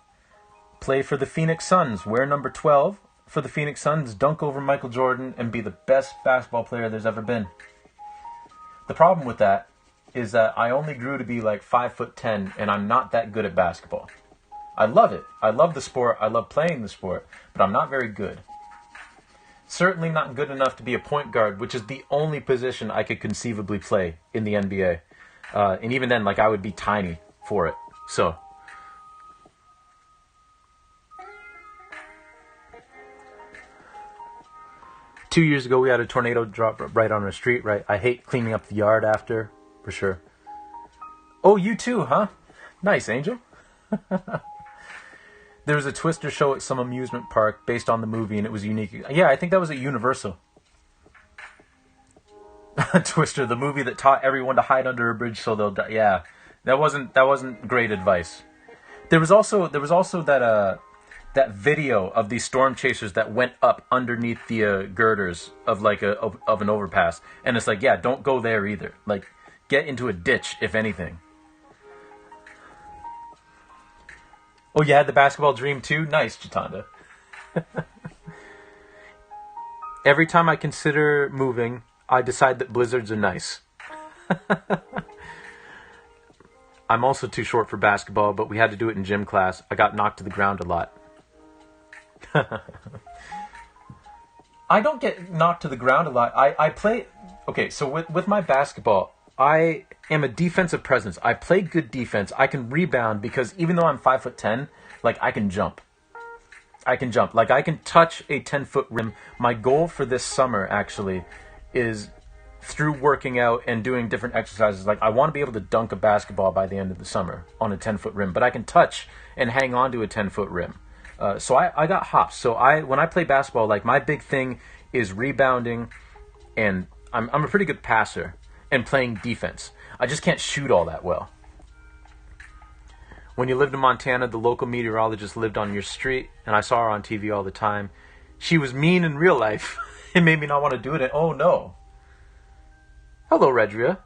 play for the Phoenix Suns, wear number 12 for the Phoenix Suns, dunk over Michael Jordan, and be the best basketball player there's ever been. The problem with that is that I only grew to be like 5'10", and I'm not that good at basketball. I love it. I love the sport. I love playing the sport, but I'm not very good. Certainly not good enough to be a point guard, which is the only position I could conceivably play in the NBA. And even then, like, I would be tiny for it. So 2 years ago, we had a tornado drop right on our street, right? I hate cleaning up the yard after, for sure. Oh, you too, huh? Nice, Angel. There was a Twister show at some amusement park based on the movie, and it was unique. Yeah, I think that was at Universal. Twister, the movie that taught everyone to hide under a bridge so they'll die. Yeah, that wasn't great advice. There was also that video of these storm chasers that went up underneath the girders of like of an overpass, and it's like, yeah, don't go there either. Like, get into a ditch if anything. Oh, you had the basketball dream too? Nice, Chitanda. Every time I consider moving, I decide that blizzards are nice. I'm also too short for basketball, but we had to do it in gym class. I got knocked to the ground a lot. I don't get knocked to the ground a lot. I play... Okay, so with my basketball, I am a defensive presence. I play good defense. I can rebound because even though I'm 5'10", like, I can jump. Like, I can touch a 10-foot rim. My goal for this summer, actually, is through working out and doing different exercises. Like, I want to be able to dunk a basketball by the end of the summer on a 10-foot rim. But I can touch and hang on to a 10-foot rim. So I got hops. So when I play basketball, like, my big thing is rebounding, and I'm a pretty good passer, and playing defense. I just can't shoot all that well. When you lived in Montana, the local meteorologist lived on your street, and I saw her on TV all the time. She was mean in real life. It made me not want to do it. Oh no. Hello, Redria.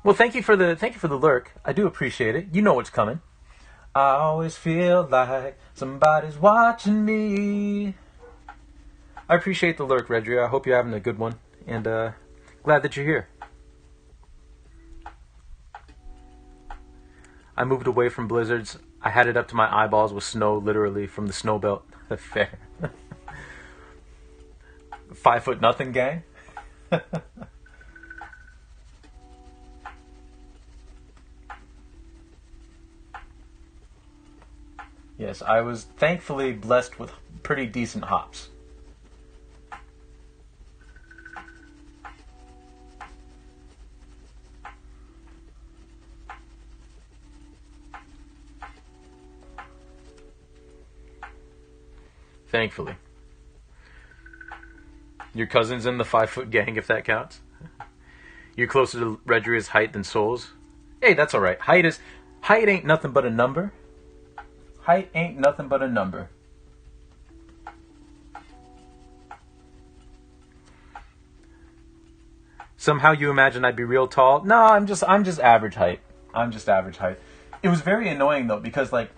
Well, thank you for the lurk. I do appreciate it. You know what's coming. I always feel like somebody's watching me. I appreciate the lurk, Redria. I hope you're having a good one, and glad that you're here. I moved away from blizzards. I had it up to my eyeballs with snow, literally, from the snow belt. Fair. 5 foot nothing, gang. Yes, I was thankfully blessed with pretty decent hops. Thankfully. Your cousin's in the 5-foot gang, if that counts. You're closer to Redria's height than Souls. Hey, that's alright. Height ain't nothing but a number. Height ain't nothing but a number. Somehow you imagine I'd be real tall. No, I'm just average height. I'm just average height. It was very annoying though, because like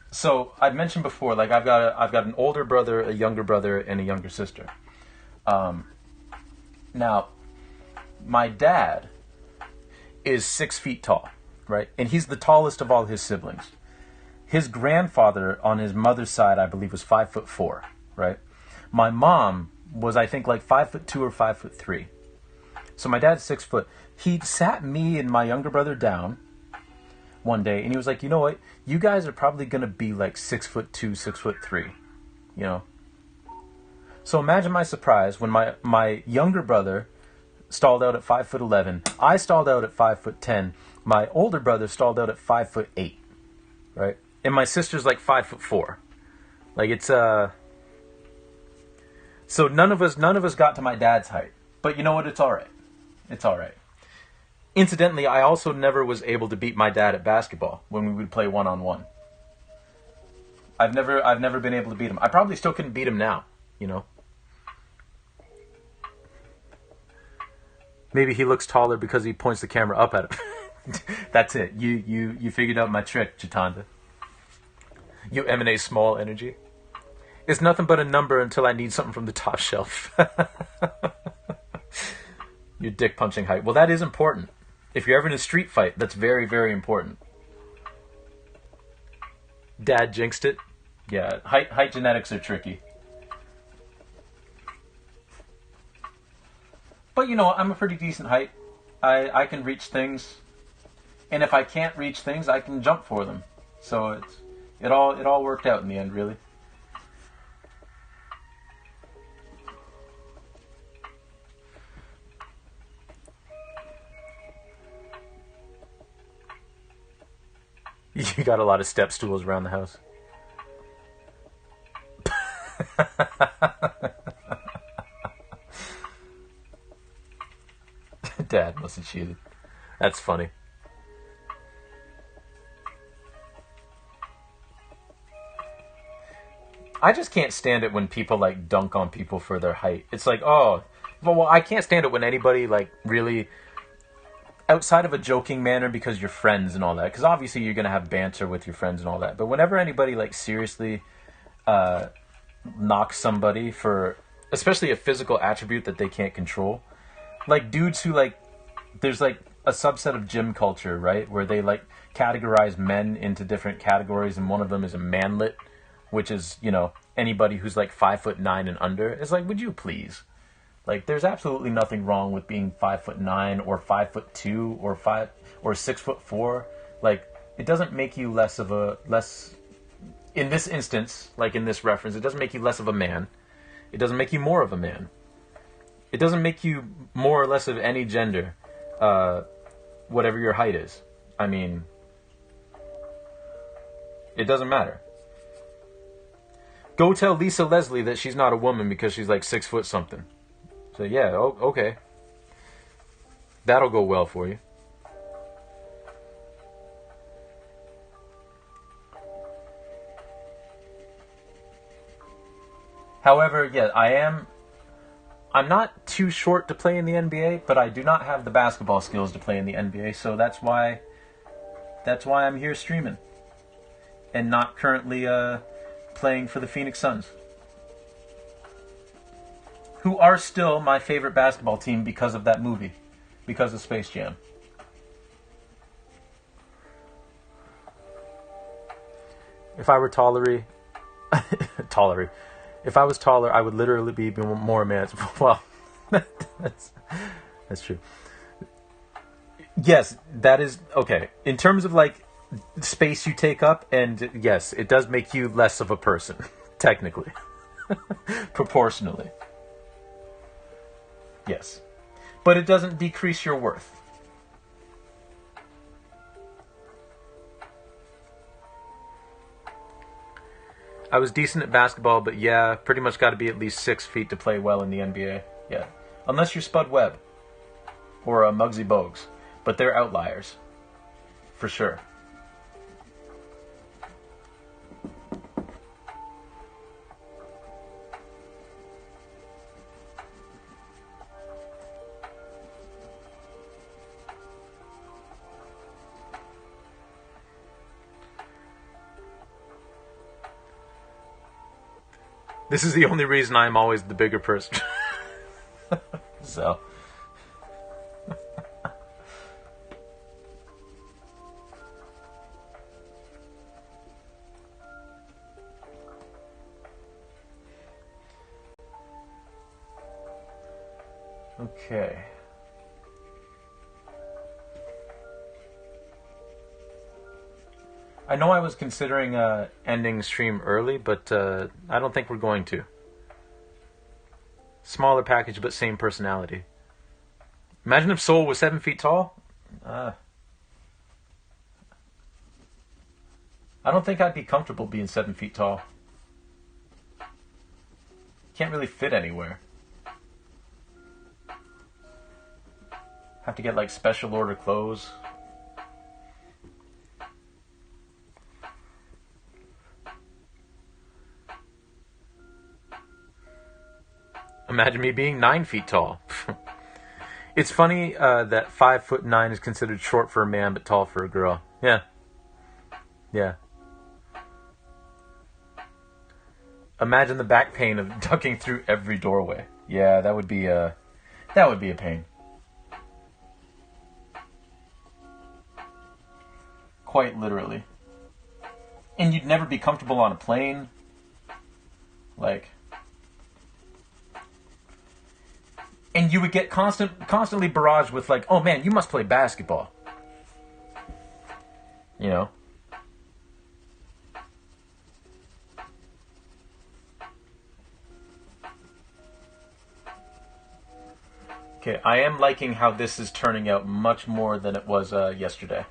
so I'd mentioned before, like I've got an older brother, a younger brother, and a younger sister. Now, my dad is 6 feet tall, right? And he's the tallest of all his siblings. His grandfather on his mother's side, I believe, was 5'4", right? My mom was, I think, like 5'2" or 5'3". So my dad's 6 foot. He sat me and my younger brother down one day, and he was like, you know what? You guys are probably gonna be like 6'2", 6'3", you know. So imagine my surprise when my younger brother stalled out at 5'11". I stalled out at 5'10". My older brother stalled out at 5'8", right? And my sister's like 5'4". Like it's so none of us got to my dad's height. But you know what? It's all right. It's all right. Incidentally, I also never was able to beat my dad at basketball when we would play one-on-one. I've never been able to beat him. I probably still couldn't beat him now, you know. Maybe he looks taller because he points the camera up at him. That's it. You figured out my trick, Chitanda. You emanate small energy. It's nothing but a number until I need something from the top shelf. Your dick punching height. Well, that is important. If you're ever in a street fight, that's very, very important. Dad jinxed it. Yeah, height genetics are tricky. But you know, I'm a pretty decent height. I can reach things. And if I can't reach things, I can jump for them. So it all worked out in the end, really. You got a lot of step stools around the house. Dad must have cheated. That's funny. I just can't stand it when people like dunk on people for their height. It's like, oh, well, I can't stand it when anybody like really outside of a joking manner because you're friends and all that. Because obviously you're gonna have banter with your friends and all that. But whenever anybody like seriously knocks somebody for, especially a physical attribute that they can't control, like dudes who like, there's like a subset of gym culture, right, where they like categorize men into different categories, and one of them is a manlet, which is, you know, anybody who's like 5'9" and under. It's like, would you please? Like, there's absolutely nothing wrong with being 5'9" or 5'2" or 6'4". Like, it doesn't make you less. In this instance, like in this reference, it doesn't make you less of a man. It doesn't make you more of a man. It doesn't make you more or less of any gender, whatever your height is. I mean, it doesn't matter. Go tell Lisa Leslie that she's not a woman because she's like 6 foot something. So yeah, okay. That'll go well for you. However, yeah, I'm not too short to play in the NBA, but I do not have the basketball skills to play in the NBA, so that's why I'm here streaming and not currently playing for the Phoenix Suns, who are still my favorite basketball team because of that movie, because of Space Jam. If I were if I was taller, I would literally be more man. Well, that's true. Yes, that is okay. In terms of like space you take up, and yes, it does make you less of a person, technically, proportionally. Yes, but it doesn't decrease your worth. I was decent at basketball, but yeah, pretty much got to be at least 6 feet to play well in the NBA. Yeah, unless you're Spud Webb or Muggsy Bogues, but they're outliers, for sure. This is the only reason I'm always the bigger person. So. Okay. I know I was considering ending stream early, but I don't think we're going to. Smaller package, but same personality. Imagine if Soul was 7 feet tall. I don't think I'd be comfortable being 7 feet tall. Can't really fit anywhere. Have to get like special order clothes. Imagine me being 9 feet tall. It's funny that 5'9" is considered short for a man but tall for a girl. Yeah. Yeah. Imagine the back pain of ducking through every doorway. Yeah, that would be a pain. Quite literally. And you'd never be comfortable on a plane. Like, and you would get constantly barraged with like, oh man, you must play basketball. You know? Okay, I am liking how this is turning out much more than it was yesterday.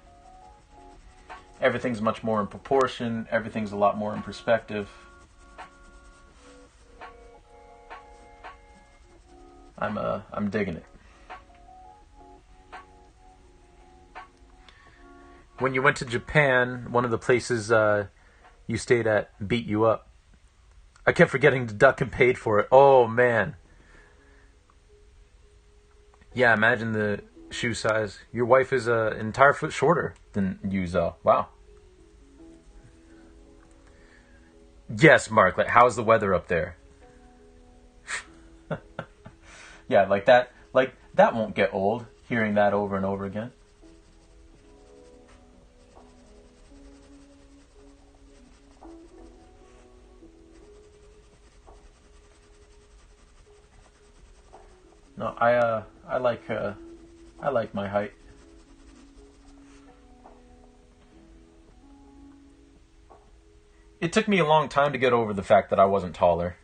Everything's much more in proportion. Everything's a lot more in perspective. I'm digging it. When you went to Japan, one of the places you stayed at beat you up. I kept forgetting to duck and paid for it. Oh, man. Yeah, imagine the shoe size. Your wife is an entire foot shorter than you, Zoe. Wow. Yes, Mark. Like, how's the weather up there? Yeah, like that won't get old, hearing that over and over again. No, I like my height. It took me a long time to get over the fact that I wasn't taller.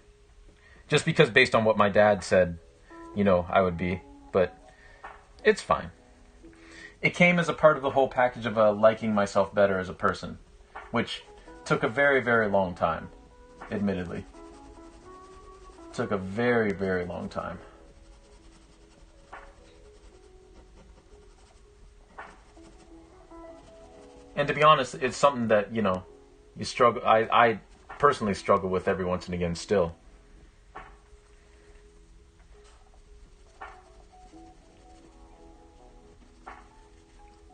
Just because based on what my dad said, I would be. But it's fine. It came as a part of the whole package of liking myself better as a person. Which took a very, very long time, admittedly. Took a very, very long time. And to be honest, it's something that, you struggle. I personally struggle with every once and again still.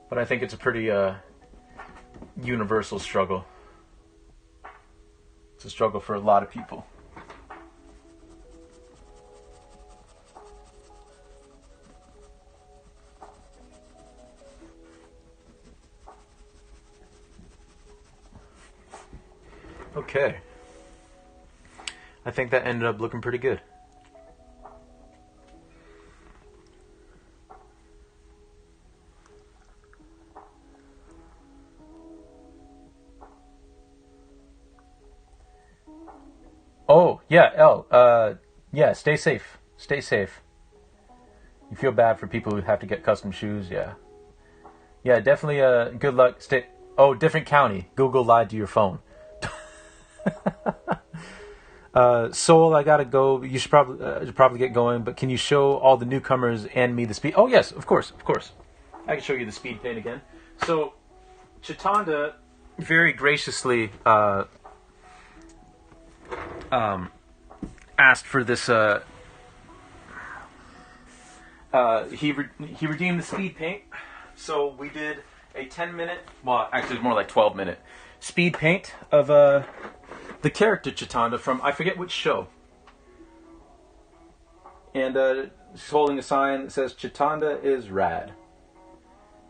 But I think it's a pretty universal struggle. It's a struggle for a lot of people. Okay. I think that ended up looking pretty good. Oh, yeah, yeah, stay safe. Stay safe. You feel bad for people who have to get custom shoes, yeah. Yeah, definitely, good luck. Different county. Google lied to your phone. Soul, I gotta go. You should probably get going, but can you show all the newcomers and me the speed? Oh, yes, of course. I can show you the speed paint again. So, Chitanda very graciously asked for this. He redeemed the speed paint, so we did a 10-minute. Well, actually, it's more like 12-minute speed paint of the character Chitanda from I forget which show. And she's holding a sign that says Chitanda is rad.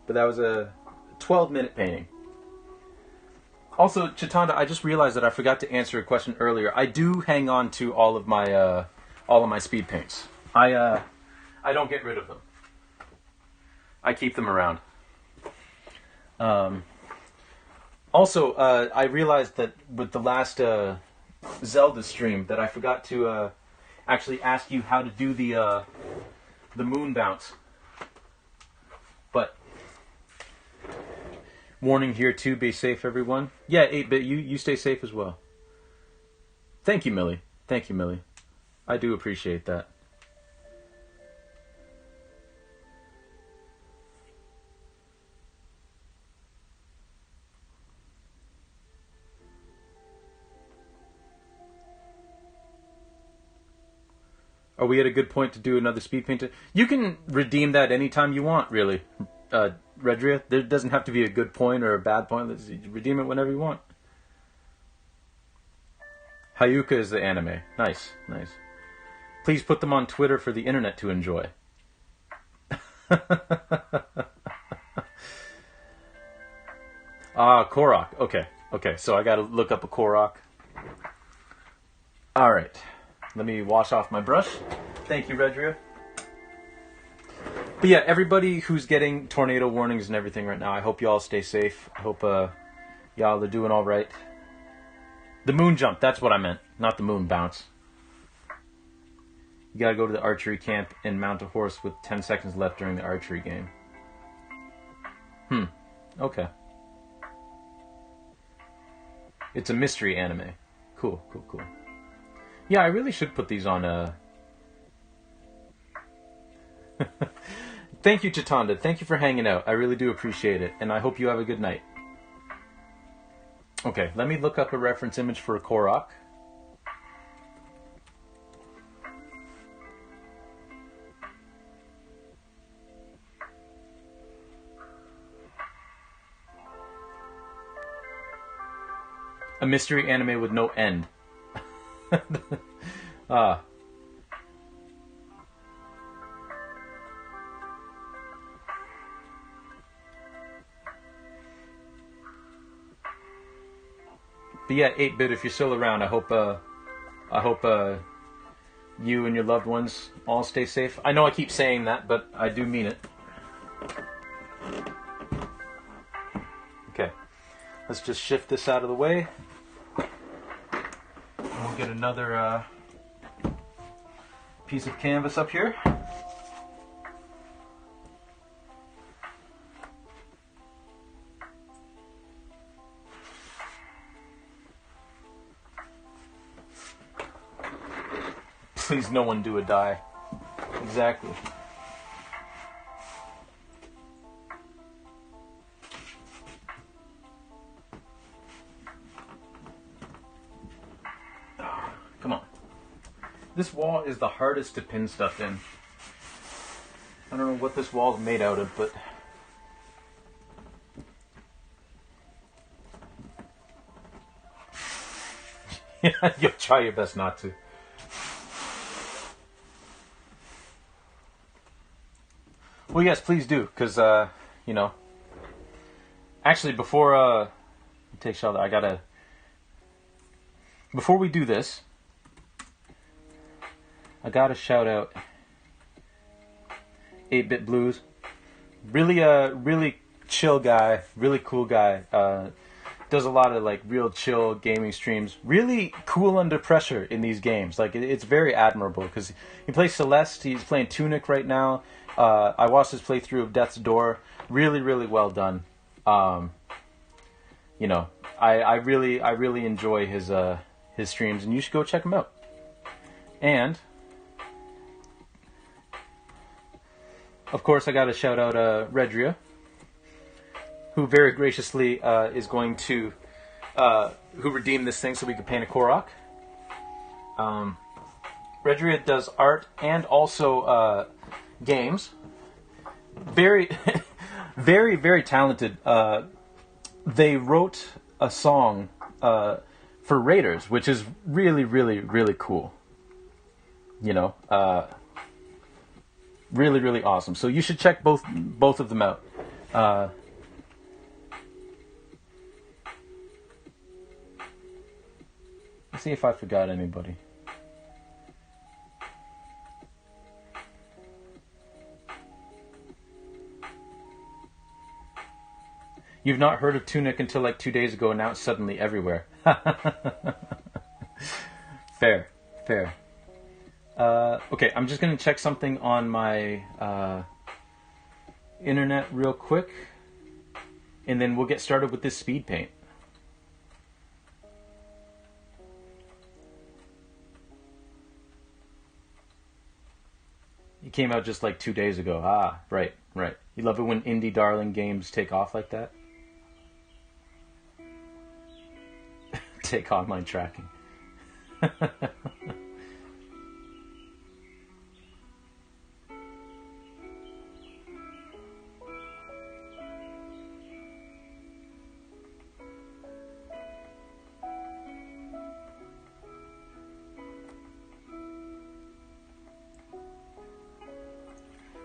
But that was a 12-minute painting. Also, Chitanda, I just realized that I forgot to answer a question earlier. I do hang on to all of my speed paints. I don't get rid of them. I keep them around. Also, I realized that with the last Zelda stream that I forgot to actually ask you how to do the moon bounce. But warning here too, be safe everyone. Yeah, 8-bit, you stay safe as well. Thank you, Millie. I do appreciate that. Are we at a good point to do another speed paint? You can redeem that anytime you want, really. Redria, there doesn't have to be a good point or a bad point. Let's redeem it whenever you want. Hayuka is the anime. Nice. Please put them on Twitter for the internet to enjoy. Korok. Okay, so I gotta look up a Korok. Alright. Let me wash off my brush. Thank you, Redria. But yeah, everybody who's getting tornado warnings and everything right now, I hope y'all stay safe. I hope y'all are doing all right. The moon jump, that's what I meant, not the moon bounce. You gotta go to the archery camp and mount a horse with 10 seconds left during the archery game. Okay. It's a mystery anime. Cool, cool, cool. Yeah, I really should put these on. Thank you, Chitanda. Thank you for hanging out. I really do appreciate it, and I hope you have a good night. Okay, let me look up a reference image for a Korok. A mystery anime with no end. Ah. But yeah, 8-bit, if you're still around, I hope you and your loved ones all stay safe. I know I keep saying that, but I do mean it. Okay, let's just shift this out of the way. And we'll get another piece of canvas up here. Please, no one do a die. Exactly. Come on. This wall is the hardest to pin stuff in. I don't know what this wall is made out of, but... yeah, you'll try your best not to. Well, yes, please do, because, you know... Actually, before, take shelter, I gotta... Before we do this, I gotta shout out 8-Bit Blues. Really, really chill guy, really cool guy. Does a lot of, like, real chill gaming streams. Really cool under pressure in these games. Like, it's very admirable, because he plays Celeste, he's playing Tunic right now. I watched his playthrough of Death's Door. Really, really well done. You know, I really enjoy his streams, and you should go check him out. And of course, I got to shout out Redria, who very graciously is going to who redeemed this thing so we could paint a Korok. Redria does art and also games. Very, very, very talented. They wrote a song for Raiders, which is really, really, really cool. You know, really, really awesome. So you should check both of them out. Let's see if I forgot anybody. You've not heard of Tunic until like 2 days ago, and now it's suddenly everywhere. Fair, fair. Okay, I'm just going to check something on my internet real quick, and then we'll get started with this speed paint. It came out just like 2 days ago. Ah, right, right. You love it when indie darling games take off like that? Take online tracking.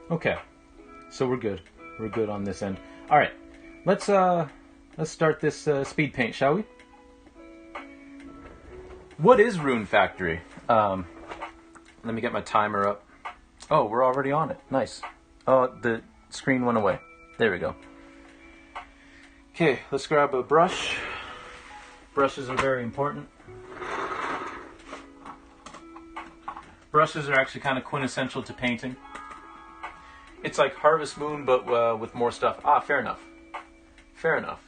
Okay, so we're good. We're good on this end. All right, let's start this speed paint, shall we? What is Rune Factory? Let me get my timer up. Oh, we're already on it. Nice. Oh, the screen went away. There we go. Okay, let's grab a brush. Brushes are very important. Brushes are actually kind of quintessential to painting. It's like Harvest Moon, but with more stuff. Ah, fair enough. Fair enough.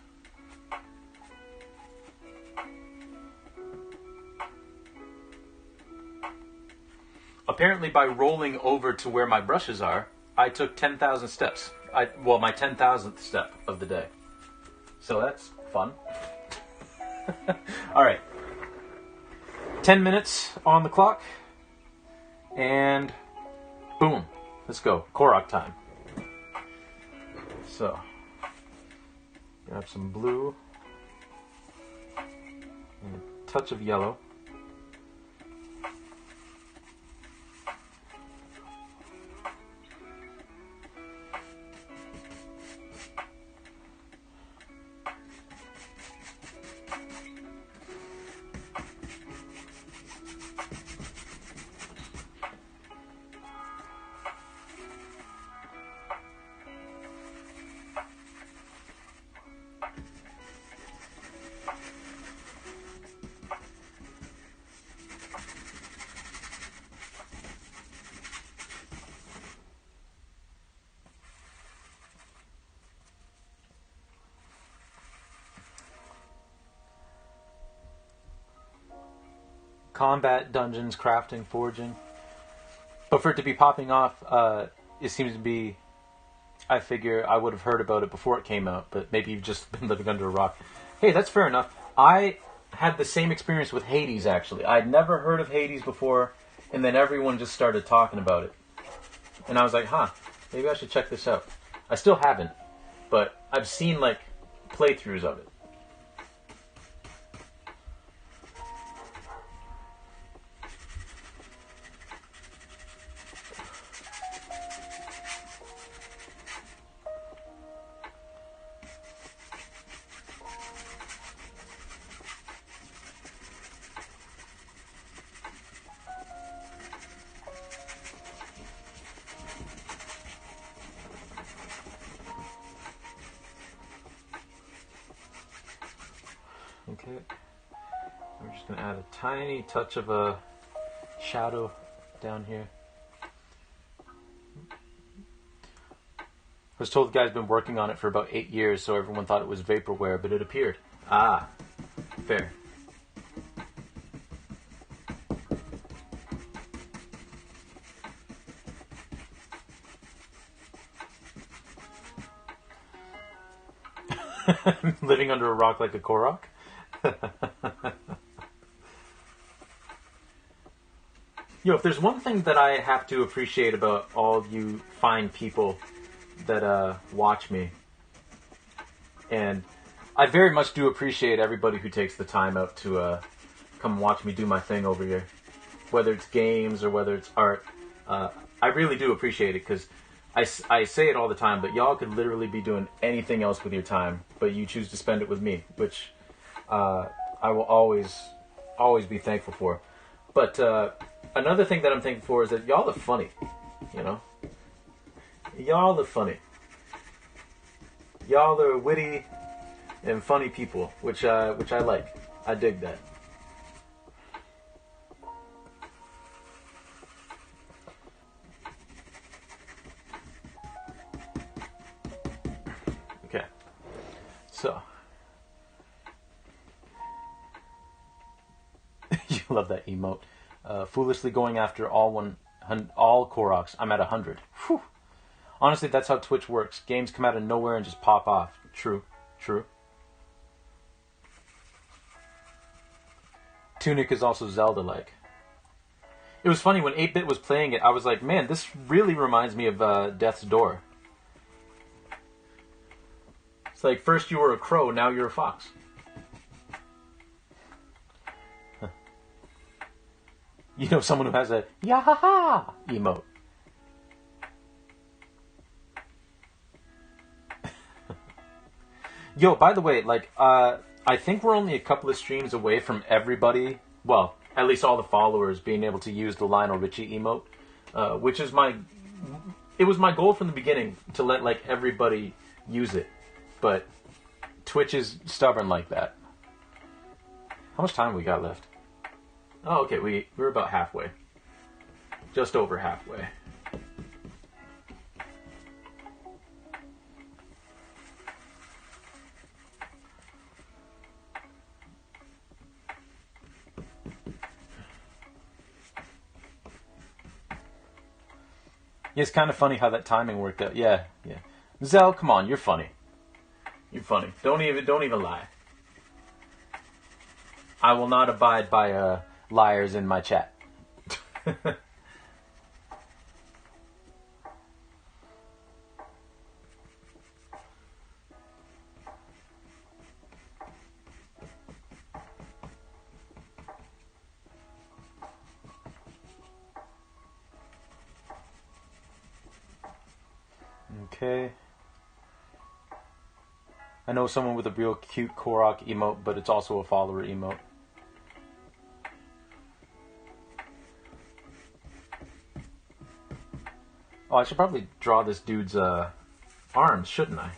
Apparently, by rolling over to where my brushes are, I took 10,000 steps. My 10,000th step of the day. So that's fun. All right. 10 minutes on the clock. And boom. Let's go. Korok time. So, grab some blue and a touch of yellow. Combat, dungeons, crafting, forging. But for it to be popping off, it seems to be... I figure I would have heard about it before it came out, but maybe you've just been living under a rock. Hey, that's fair enough. I had the same experience with Hades, actually. I'd never heard of Hades before, and then everyone just started talking about it. And I was like, maybe I should check this out. I still haven't, but I've seen, like, playthroughs of it. Okay, I'm just going to add a tiny touch of a shadow down here. I was told the guy's been working on it for about 8 years, so everyone thought it was vaporware, but it appeared. Ah, fair. Living under a rock like a Korok? If there's one thing that I have to appreciate about all you fine people that watch me, and I very much do appreciate everybody who takes the time out to come watch me do my thing over here, whether it's games or whether it's art. I really do appreciate it, because I say it all the time, but y'all could literally be doing anything else with your time, but you choose to spend it with me, which I will always be thankful for. But another thing that I'm thankful for is that y'all are funny, Y'all are funny. Y'all are witty and funny people, which I like. I dig that. Okay, so you love that emote. Foolishly going after all Koroks. I'm at 100. Whew. Honestly, that's how Twitch works. Games come out of nowhere and just pop off. True. Tunic is also Zelda-like. It was funny, when 8-Bit was playing it, I was like, man, this really reminds me of Death's Door. It's like, first you were a crow, now you're a fox. You know someone who has a "Yahaha" emote. Yo, by the way, I think we're only a couple of streams away from everybody, well, at least all the followers, being able to use the Lionel Richie emote, which is it was my goal from the beginning to let, everybody use it, but Twitch is stubborn like that. How much time we got left? Oh, okay, we're about halfway. Just over halfway. Yeah, it's kind of funny how that timing worked out. Yeah, yeah. Zell, come on, you're funny. You're funny. Don't even lie. I will not abide by liars in my chat. Okay. I know someone with a real cute Korok emote, but it's also a follower emote. Oh, I should probably draw this dude's arms, shouldn't I?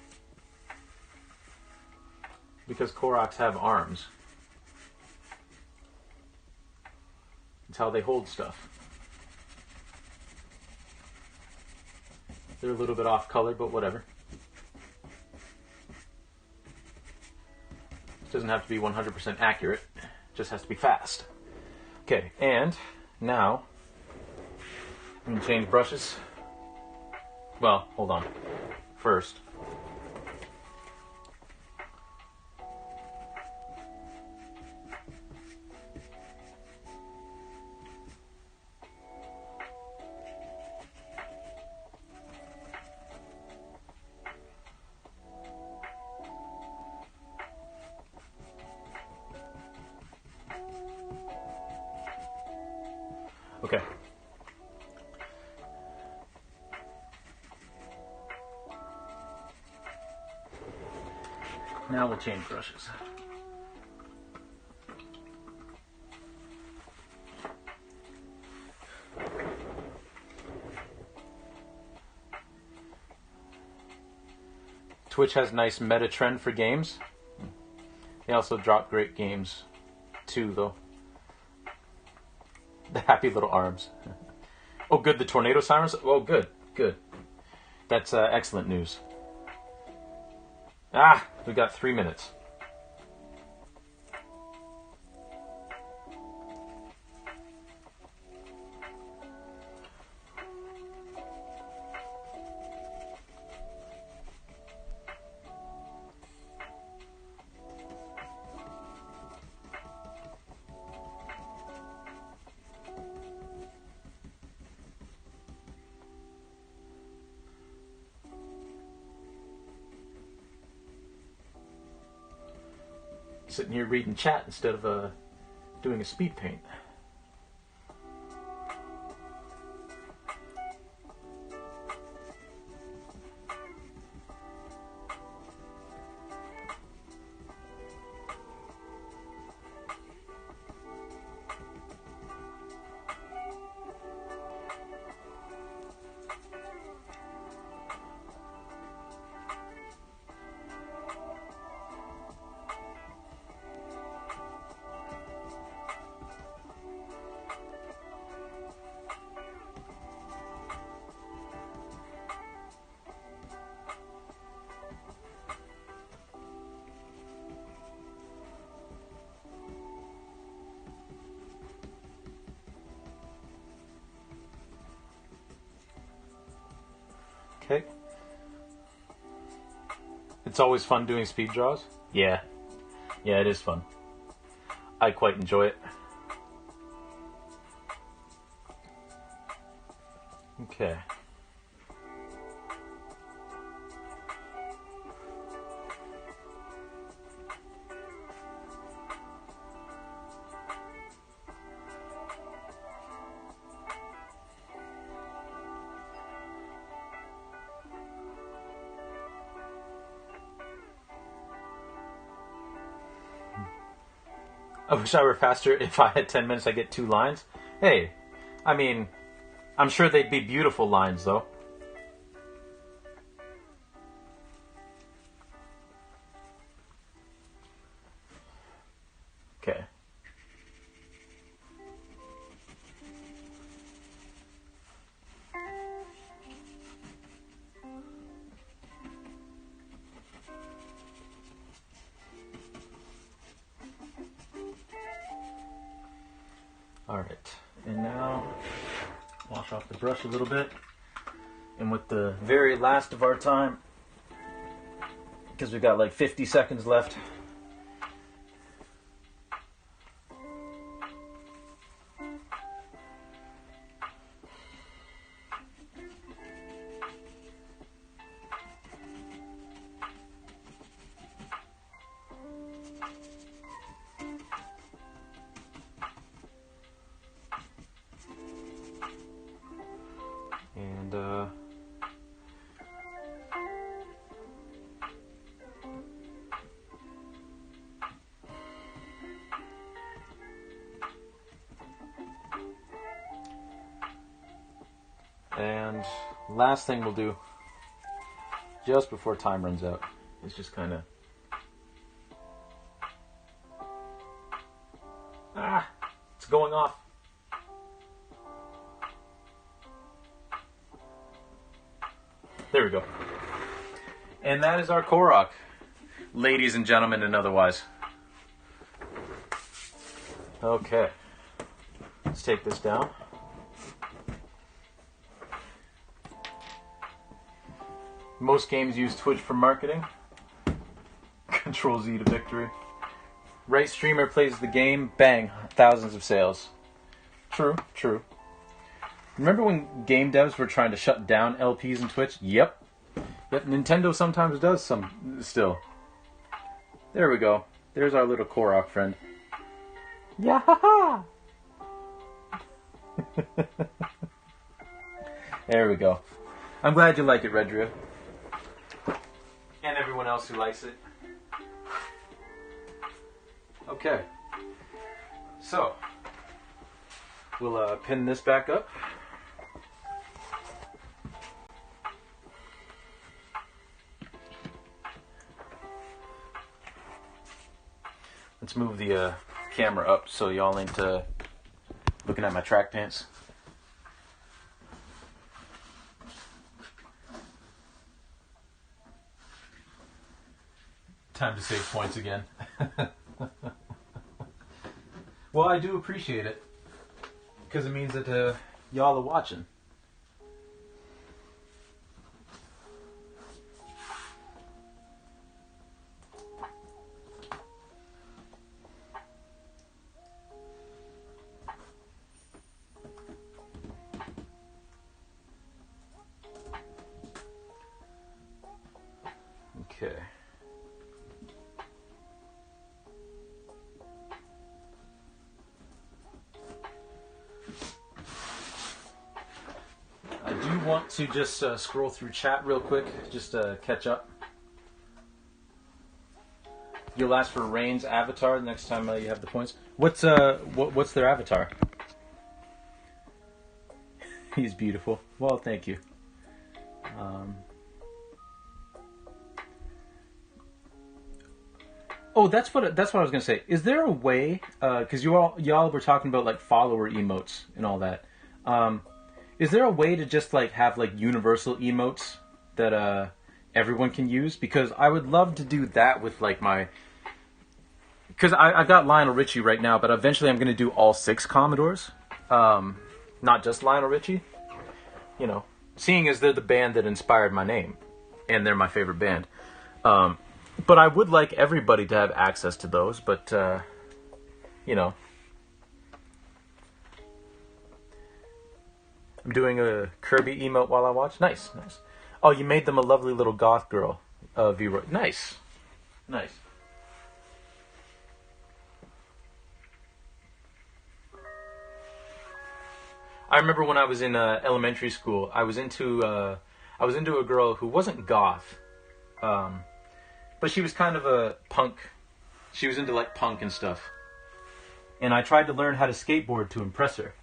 Because Koroks have arms. It's how they hold stuff. They're a little bit off color, but whatever. It doesn't have to be 100% accurate. It just has to be fast. Okay, and now I'm going to change brushes. Well, hold on. First, okay. Now we'll change brushes. Twitch has nice meta trend for games. They also drop great games too, though. The happy little arms. Oh, good. The tornado sirens. Oh, good. Good. That's excellent news. Ah, we got 3 minutes. Sitting here reading chat instead of doing a speed paint. Okay. It's always fun doing speed draws. Yeah. Yeah, it is fun. I quite enjoy it. Okay. I wish I were faster. If I had 10 minutes, I get 2 lines. Hey, I mean, I'm sure they'd be beautiful lines, though. Okay. All right, and now wash off the brush a little bit. And with the very last of our time, because we've got like 50 seconds left. And last thing we'll do, just before time runs out, is just kind of... it's going off. There we go. And that is our Korok, ladies and gentlemen and otherwise. Okay. Let's take this down. Most games use Twitch for marketing. Control Z to victory. Right streamer plays the game, bang, thousands of sales. True, true. Remember when game devs were trying to shut down LPs and Twitch? Yep. Yep, Nintendo sometimes does some still. There we go. There's our little Korok friend. Yeah. There we go. I'm glad you like it, Redria. And everyone else who likes it. Okay. So, we'll pin this back up. Let's move the camera up so y'all ain't looking at my track pants. Time to save points again. Well, I do appreciate it, because it means that y'all are watching. Okay. I do want to just scroll through chat real quick, just to catch up. You'll ask for Rain's avatar next time you have the points. What's their avatar? He's beautiful. Well, thank you. Oh, that's what I was gonna say. Is there a way? Because y'all were talking about like follower emotes and all that. Is there a way to just like have like universal emotes that everyone can use? Because I would love to do that with like my. Because I've got Lionel Richie right now, but eventually I'm gonna do all 6 Commodores, not just Lionel Richie. You know, seeing as they're the band that inspired my name, and they're my favorite band. But I would like everybody to have access to those, but, you know. I'm doing a Kirby emote while I watch. Nice, nice. Oh, you made them a lovely little goth girl, V-Roy. Nice, nice. I remember when I was in elementary school, I was into a girl who wasn't goth, but she was kind of a punk. She was into like punk and stuff. And I tried to learn how to skateboard to impress her.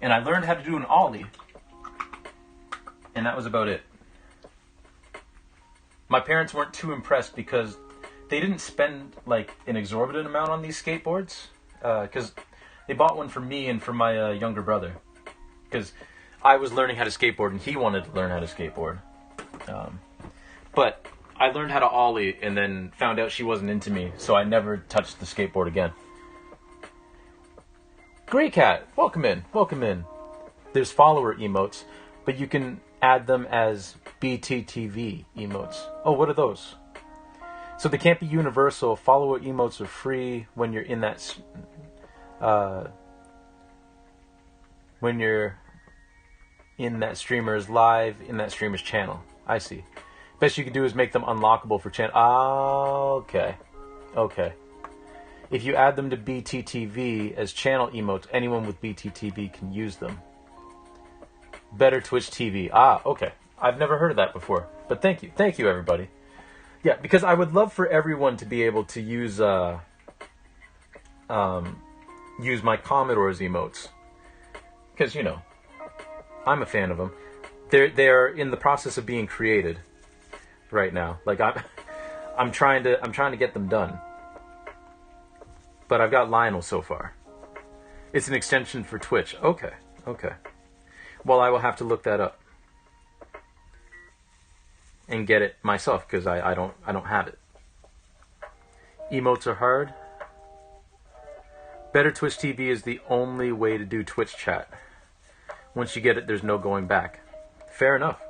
And I learned how to do an ollie. And that was about it. My parents weren't too impressed because they didn't spend like an exorbitant amount on these skateboards. Because they bought one for me and for my younger brother. Because I was learning how to skateboard and he wanted to learn how to skateboard. But I learned how to ollie and then found out she wasn't into me, so I never touched the skateboard again. Grey Cat, welcome in, welcome in. There's follower emotes, but you can add them as BTTV emotes. Oh, what are those? So they can't be universal. Follower emotes are free when you're in that streamer's live in that streamer's channel. I see. Best you can do is make them unlockable for channel. Ah, okay. Okay. If you add them to BTTV as channel emotes, anyone with BTTV can use them. Better Twitch TV. Ah, okay. I've never heard of that before. But thank you. Thank you, everybody. Yeah, because I would love for everyone to be able to use my Commodore's emotes. Because, you know, I'm a fan of them. They're in the process of being created right now. Like I'm trying to get them done. But I've got Lionel so far. It's an extension for Twitch. Okay. Okay. Well, I will have to look that up and get it myself because I don't have it. Emotes are hard. Better Twitch TV is the only way to do Twitch chat. Once you get it, there's no going back. Fair enough.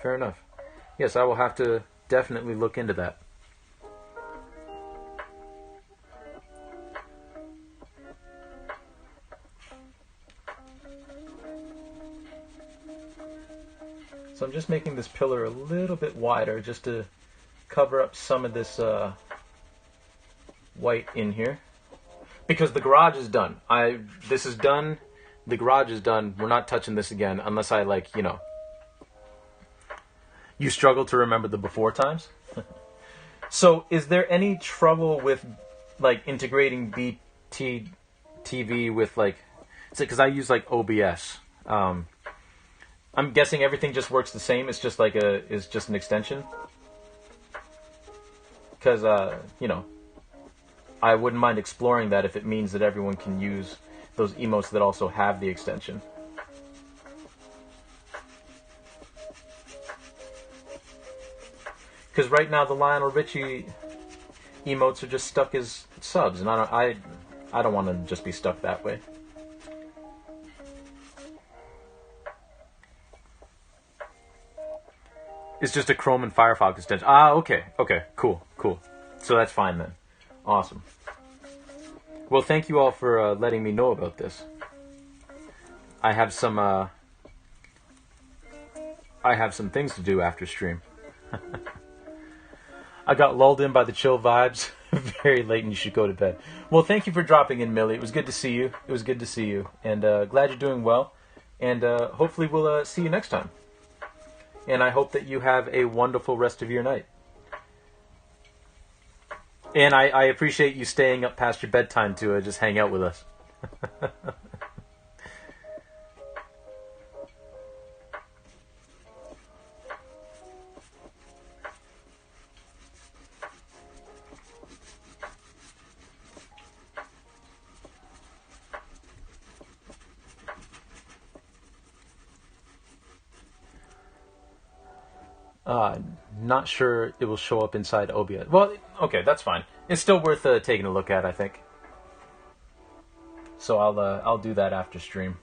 Fair enough. Yes, I will have to definitely look into that. So I'm just making this pillar a little bit wider just to cover up some of this white in here. Because the garage is done. This is done. The garage is done. We're not touching this again unless I, like, you know. You struggle to remember the before times? So is there any trouble with, like, integrating BTTV with, like, because I use, like, OBS. I'm guessing everything just works the same. It's just like is just an extension. Because, you know, I wouldn't mind exploring that if it means that everyone can use those emotes that also have the extension. Because right now the Lionel Richie emotes are just stuck as subs, and I don't want to just be stuck that way. It's just a Chrome and Firefox extension. Ah, okay. Okay, cool, cool. So that's fine then. Awesome. Well, thank you all for letting me know about this. I have some things to do after stream. I got lulled in by the chill vibes. Very late and you should go to bed. Well, thank you for dropping in, Millie. It was good to see you. It was good to see you. And glad you're doing well. And hopefully we'll see you next time. And I hope that you have a wonderful rest of your night. And I appreciate you staying up past your bedtime to just hang out with us. Not sure it will show up inside OBS. Well, okay, that's fine. It's still worth taking a look at, I think. So I'll do that after stream.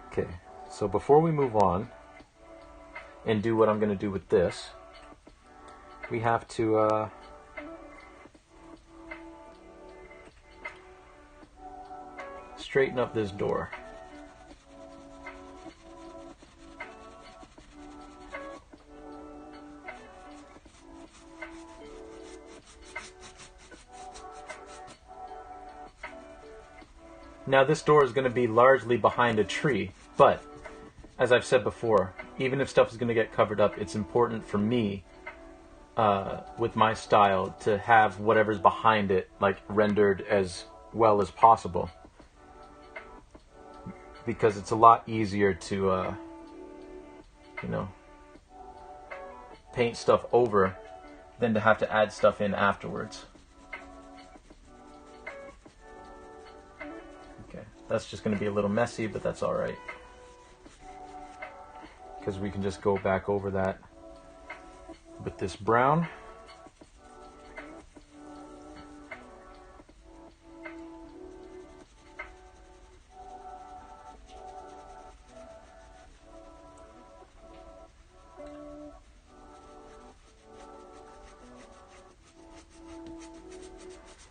Okay, so before we move on and do what I'm going to do with this, we have to straighten up this door. Now this door is going to be largely behind a tree, but as I've said before, even if stuff is going to get covered up, it's important for me, with my style, to have whatever's behind it like rendered as well as possible, because it's a lot easier to, you know, paint stuff over than to have to add stuff in afterwards. That's just going to be a little messy, but that's alright. Because we can just go back over that with this brown.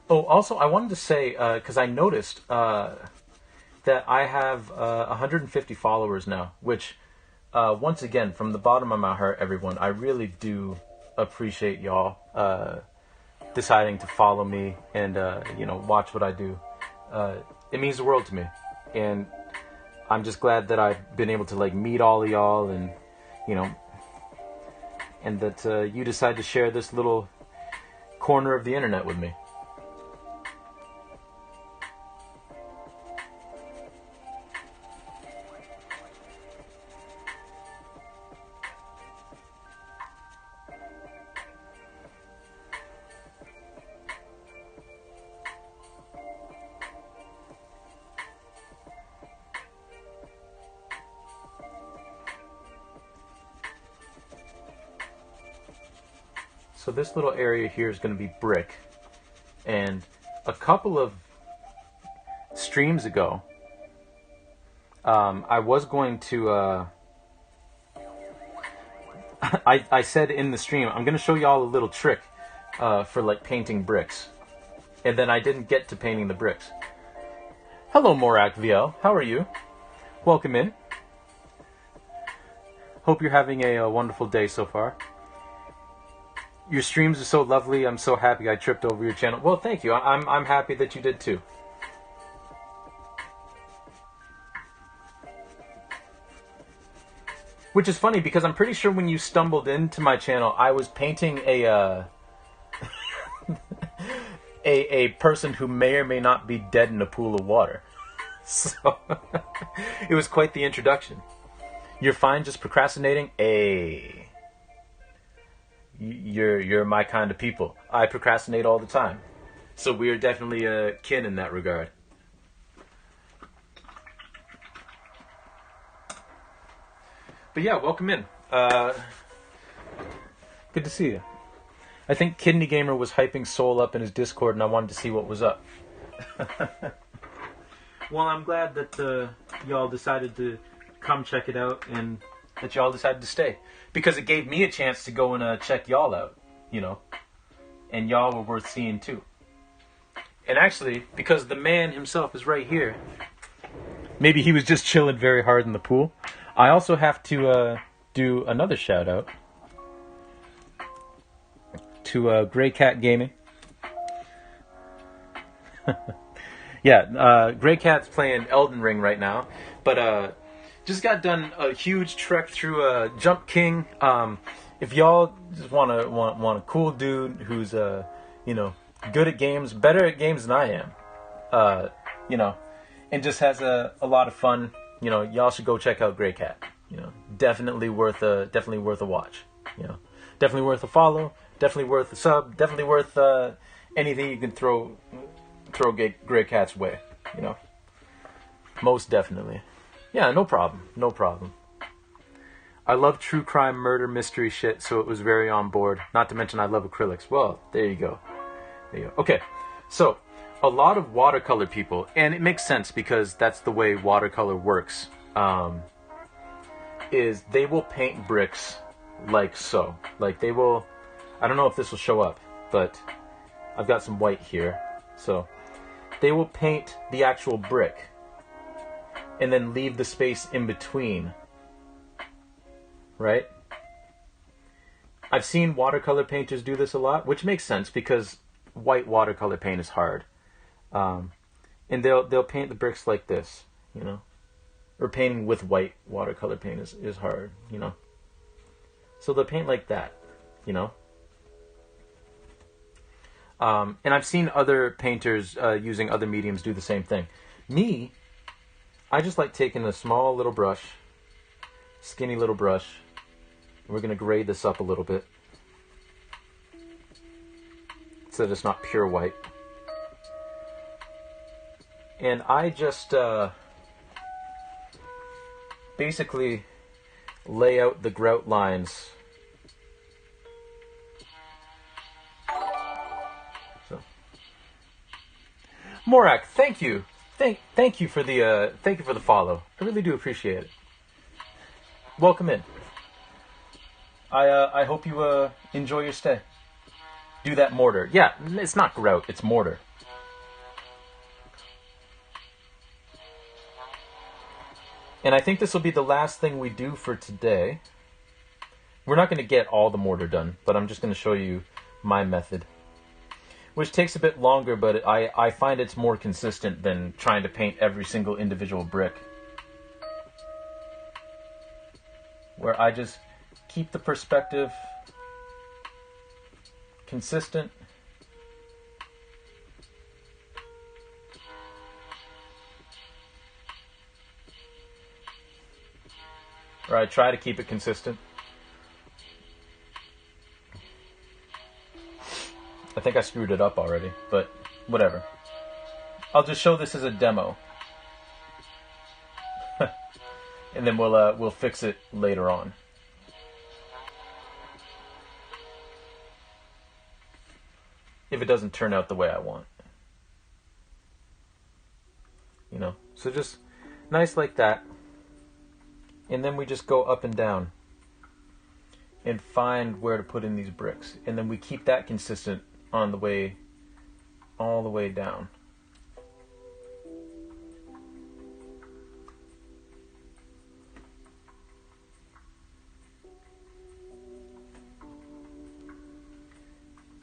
Oh, also, I wanted to say, because I noticed that I have 150 followers now, which, once again, from the bottom of my heart, everyone, I really do appreciate y'all deciding to follow me and, watch what I do. It means the world to me. And I'm just glad that I've been able to, like, meet all of y'all and, and that you decide to share this little corner of the internet with me. So this little area here is going to be brick. And a couple of streams ago, I was going to... I said in the stream, I'm going to show y'all a little trick for like painting bricks. And then I didn't get to painting the bricks. Hello, Morak VL. How are you? Welcome in. Hope you're having a wonderful day so far. Your streams are so lovely. I'm so happy I tripped over your channel. Well, thank you. I'm happy that you did too. Which is funny because I'm pretty sure when you stumbled into my channel, I was painting a a person who may or may not be dead in a pool of water. So it was quite the introduction. You're fine just procrastinating? You're my kind of people. I procrastinate all the time. So we're definitely kin in that regard. But yeah, welcome in. Good to see you. I think Kidney Gamer was hyping Soul up in his Discord and I wanted to see what was up. Well, I'm glad that y'all decided to come check it out and that y'all decided to stay. Because it gave me a chance to go and check y'all out, And y'all were worth seeing too. And actually, because the man himself is right here, maybe he was just chilling very hard in the pool. I also have to do another shout out to Grey Cat Gaming. Yeah, Grey Cat's playing Elden Ring right now, but just got done a huge trek through Jump King. If y'all just want a cool dude who's good at games, better at games than I am, and just has a lot of fun, y'all should go check out Grey Cat. Definitely worth a watch. Definitely worth a follow. Definitely worth a sub. Definitely worth anything you can throw Grey Cat's way. Most definitely. Yeah, no problem. I love true crime, murder, mystery shit, so it was very on board. Not to mention I love acrylics. Well, there you go. Okay, so a lot of watercolor people, and it makes sense because that's the way watercolor works, is they will paint bricks like so. Like they will, I don't know if this will show up, but I've got some white here. So they will paint the actual brick and then leave the space in between, right? I've seen watercolor painters do this a lot, which makes sense because white watercolor paint is hard. And they'll paint the bricks like this, or painting with white watercolor paint is hard, So they'll paint like that, And I've seen other painters using other mediums do the same thing. Me, I just like taking a small little brush, skinny little brush. We're going to grade this up a little bit so that it's not pure white. And I just basically lay out the grout lines. So, Morak, thank you. Thank you for the follow. I really do appreciate it. Welcome in. I hope you enjoy your stay. Do that mortar. Yeah, it's not grout, it's mortar. And I think this will be the last thing we do for today. We're not going to get all the mortar done, but I'm just going to show you my method, which takes a bit longer, but I find it's more consistent than trying to paint every single individual brick, where I just keep the perspective consistent. Or I try to keep it consistent. I think I screwed it up already, but whatever. I'll just show this as a demo. And then we'll fix it later on. If it doesn't turn out the way I want. You know, so just nice like that. And then we just go up and down and find where to put in these bricks. And then we keep that consistent on the way, all the way down.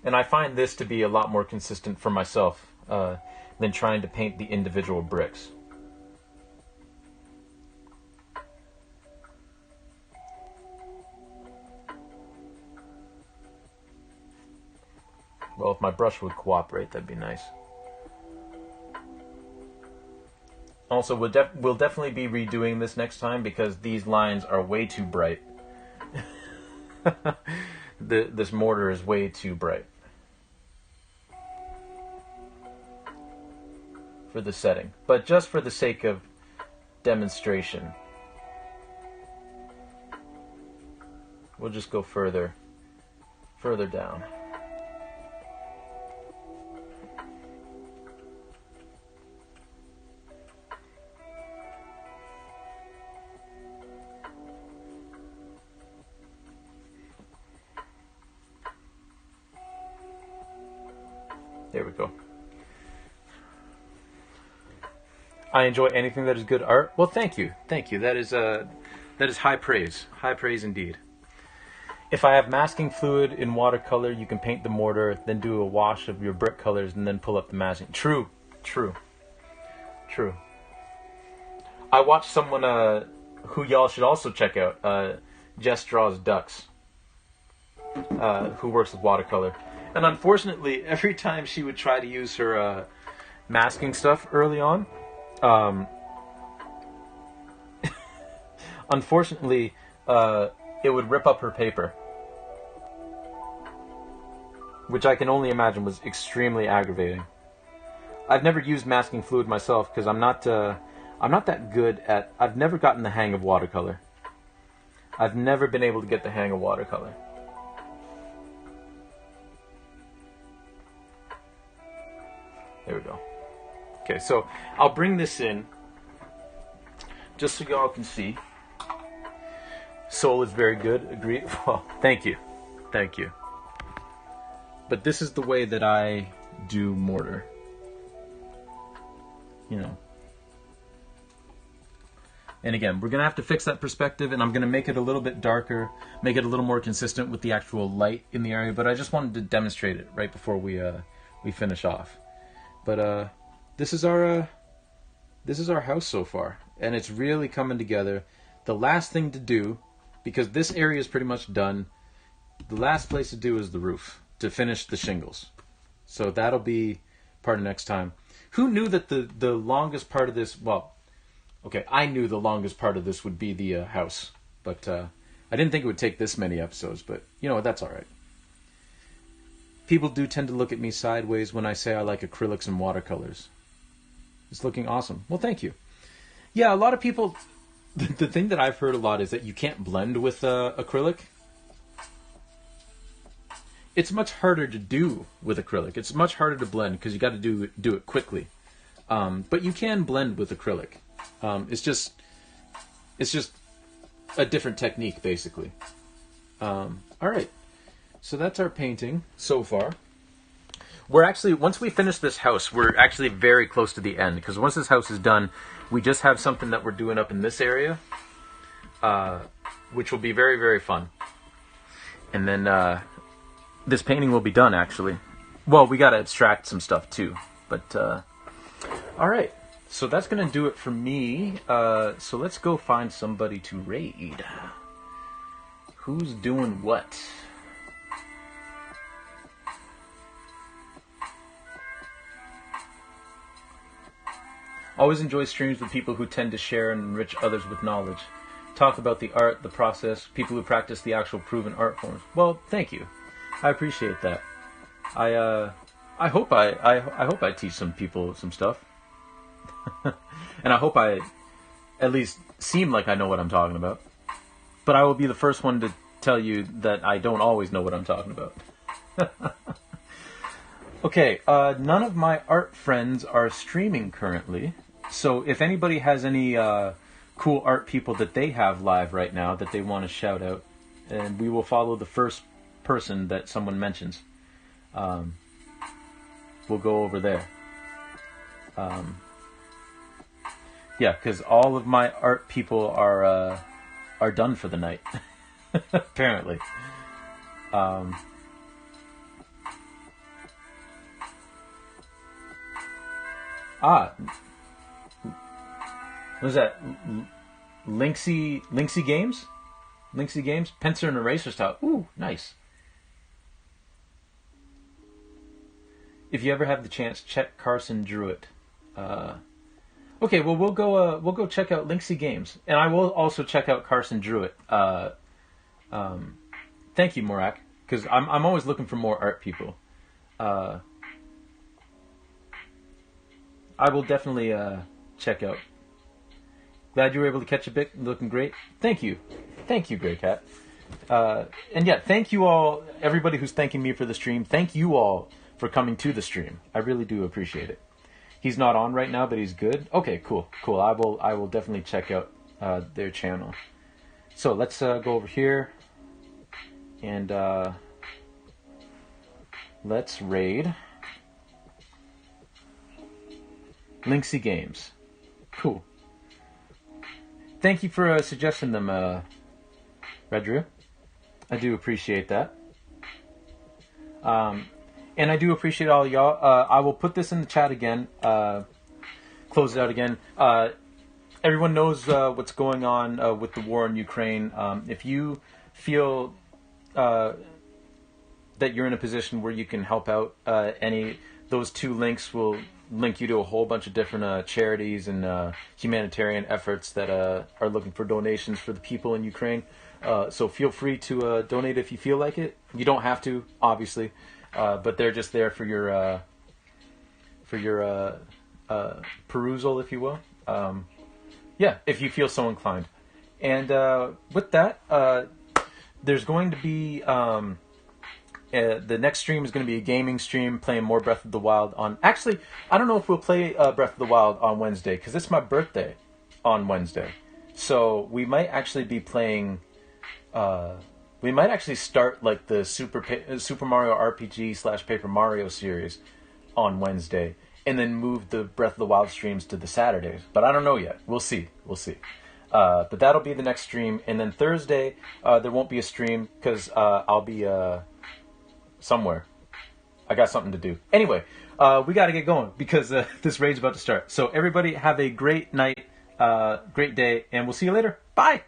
And I find this to be a lot more consistent for myself than trying to paint the individual bricks. Well, if my brush would cooperate, that'd be nice. Also, we'll definitely be redoing this next time because these lines are way too bright. This mortar is way too bright for the setting. But just for the sake of demonstration, we'll just go further down. There we go. I enjoy anything that is good art. Well, thank you. Thank you. That is high praise. High praise indeed. If I have masking fluid in watercolor, you can paint the mortar, then do a wash of your brick colors, and then pull up the masking. True. I watched someone who y'all should also check out, Jess Draws Ducks, who works with watercolor. And unfortunately, every time she would try to use her masking stuff early on, unfortunately, it would rip up her paper, which I can only imagine was extremely aggravating. I've never used masking fluid myself because I'm not that good at. I've never gotten the hang of watercolor. I've never been able to get the hang of watercolor. There we go. Okay, so I'll bring this in just so y'all can see. Soul is very good. Agreed. Well, thank you. Thank you. But this is the way that I do mortar. You know. And again, we're going to have to fix that perspective, and I'm going to make it a little bit darker, make it a little more consistent with the actual light in the area, but I just wanted to demonstrate it right before we finish off. But this is our house so far, and it's really coming together. The last thing to do, because this area is pretty much done, the last place to do is the roof, to finish the shingles. So that'll be part of next time. Who knew that the longest part of this, well, okay, I knew the longest part of this would be the house, but I didn't think it would take this many episodes, but you know what, that's all right. People do tend to look at me sideways when I say I like acrylics and watercolors. It's looking awesome. Well, thank you. Yeah, a lot of people, the thing that I've heard a lot is that you can't blend with acrylic. It's much harder to do with acrylic. It's much harder to blend because you got to do it quickly. But you can blend with acrylic. It's just a different technique, basically. All right. So that's our painting so far. we're actually, once we finish this house, we're actually very close to the end, because once this house is done, we just have something that we're doing up in this area, which will be very, very fun. And then this painting will be done, actually. Well, we got to abstract some stuff too, but all right. So that's going to do it for me. So let's go find somebody to raid. Who's doing what? Always enjoy streams with people who tend to share and enrich others with knowledge. Talk about the art, the process, people who practice the actual proven art forms. Well, thank you. I appreciate that. I hope I teach some people some stuff. And I hope I at least seem like I know what I'm talking about. But I will be the first one to tell you that I don't always know what I'm talking about. Okay, none of my art friends are streaming currently. So if anybody has any cool art people that they have live right now that they want to shout out, and we will follow the first person that someone mentions. We'll go over there. Yeah, because all of my art people are done for the night, apparently. What was that? Linksy Games? Linksy Games? Pencil and eraser style. Ooh, nice. If you ever have the chance, check Carson Druitt. Okay, well we'll go check out Linksy Games, and I will also check out Carson Druitt. Thank you, Morak, because I'm always looking for more art people. I will definitely check out. Glad you were able to catch a bit. Looking great. Thank you, Grey Cat. And yeah, thank you all, everybody who's thanking me for the stream. Thank you all for coming to the stream. I really do appreciate it. He's not on right now, but he's good. Okay, cool. I will definitely check out their channel. So let's go over here and let's raid Linksy Games. Cool. Thank you for suggesting them, Redru. I do appreciate that. And I do appreciate all y'all. I will put this in the chat again. Close it out again. Everyone knows what's going on with the war in Ukraine. If you feel that you're in a position where you can help out, those two links will link you to a whole bunch of different charities and humanitarian efforts that are looking for donations for the people in Ukraine. So feel free to donate if you feel like it. You don't have to, obviously. But they're just there for your perusal, if you will. Yeah, if you feel so inclined. And with that, there's going to be the next stream is going to be a gaming stream, playing more Breath of the Wild on. Actually, I don't know if we'll play Breath of the Wild on Wednesday because it's my birthday on Wednesday, so we might actually be playing. We might actually start like the Super Mario RPG / Paper Mario series on Wednesday, and then move the Breath of the Wild streams to the Saturdays. But I don't know yet. We'll see. But that'll be the next stream, and then Thursday there won't be a stream because I'll be somewhere. I got something to do. Anyway, we got to get going because this raid's about to start. So everybody have a great night, great day, and we'll see you later. Bye.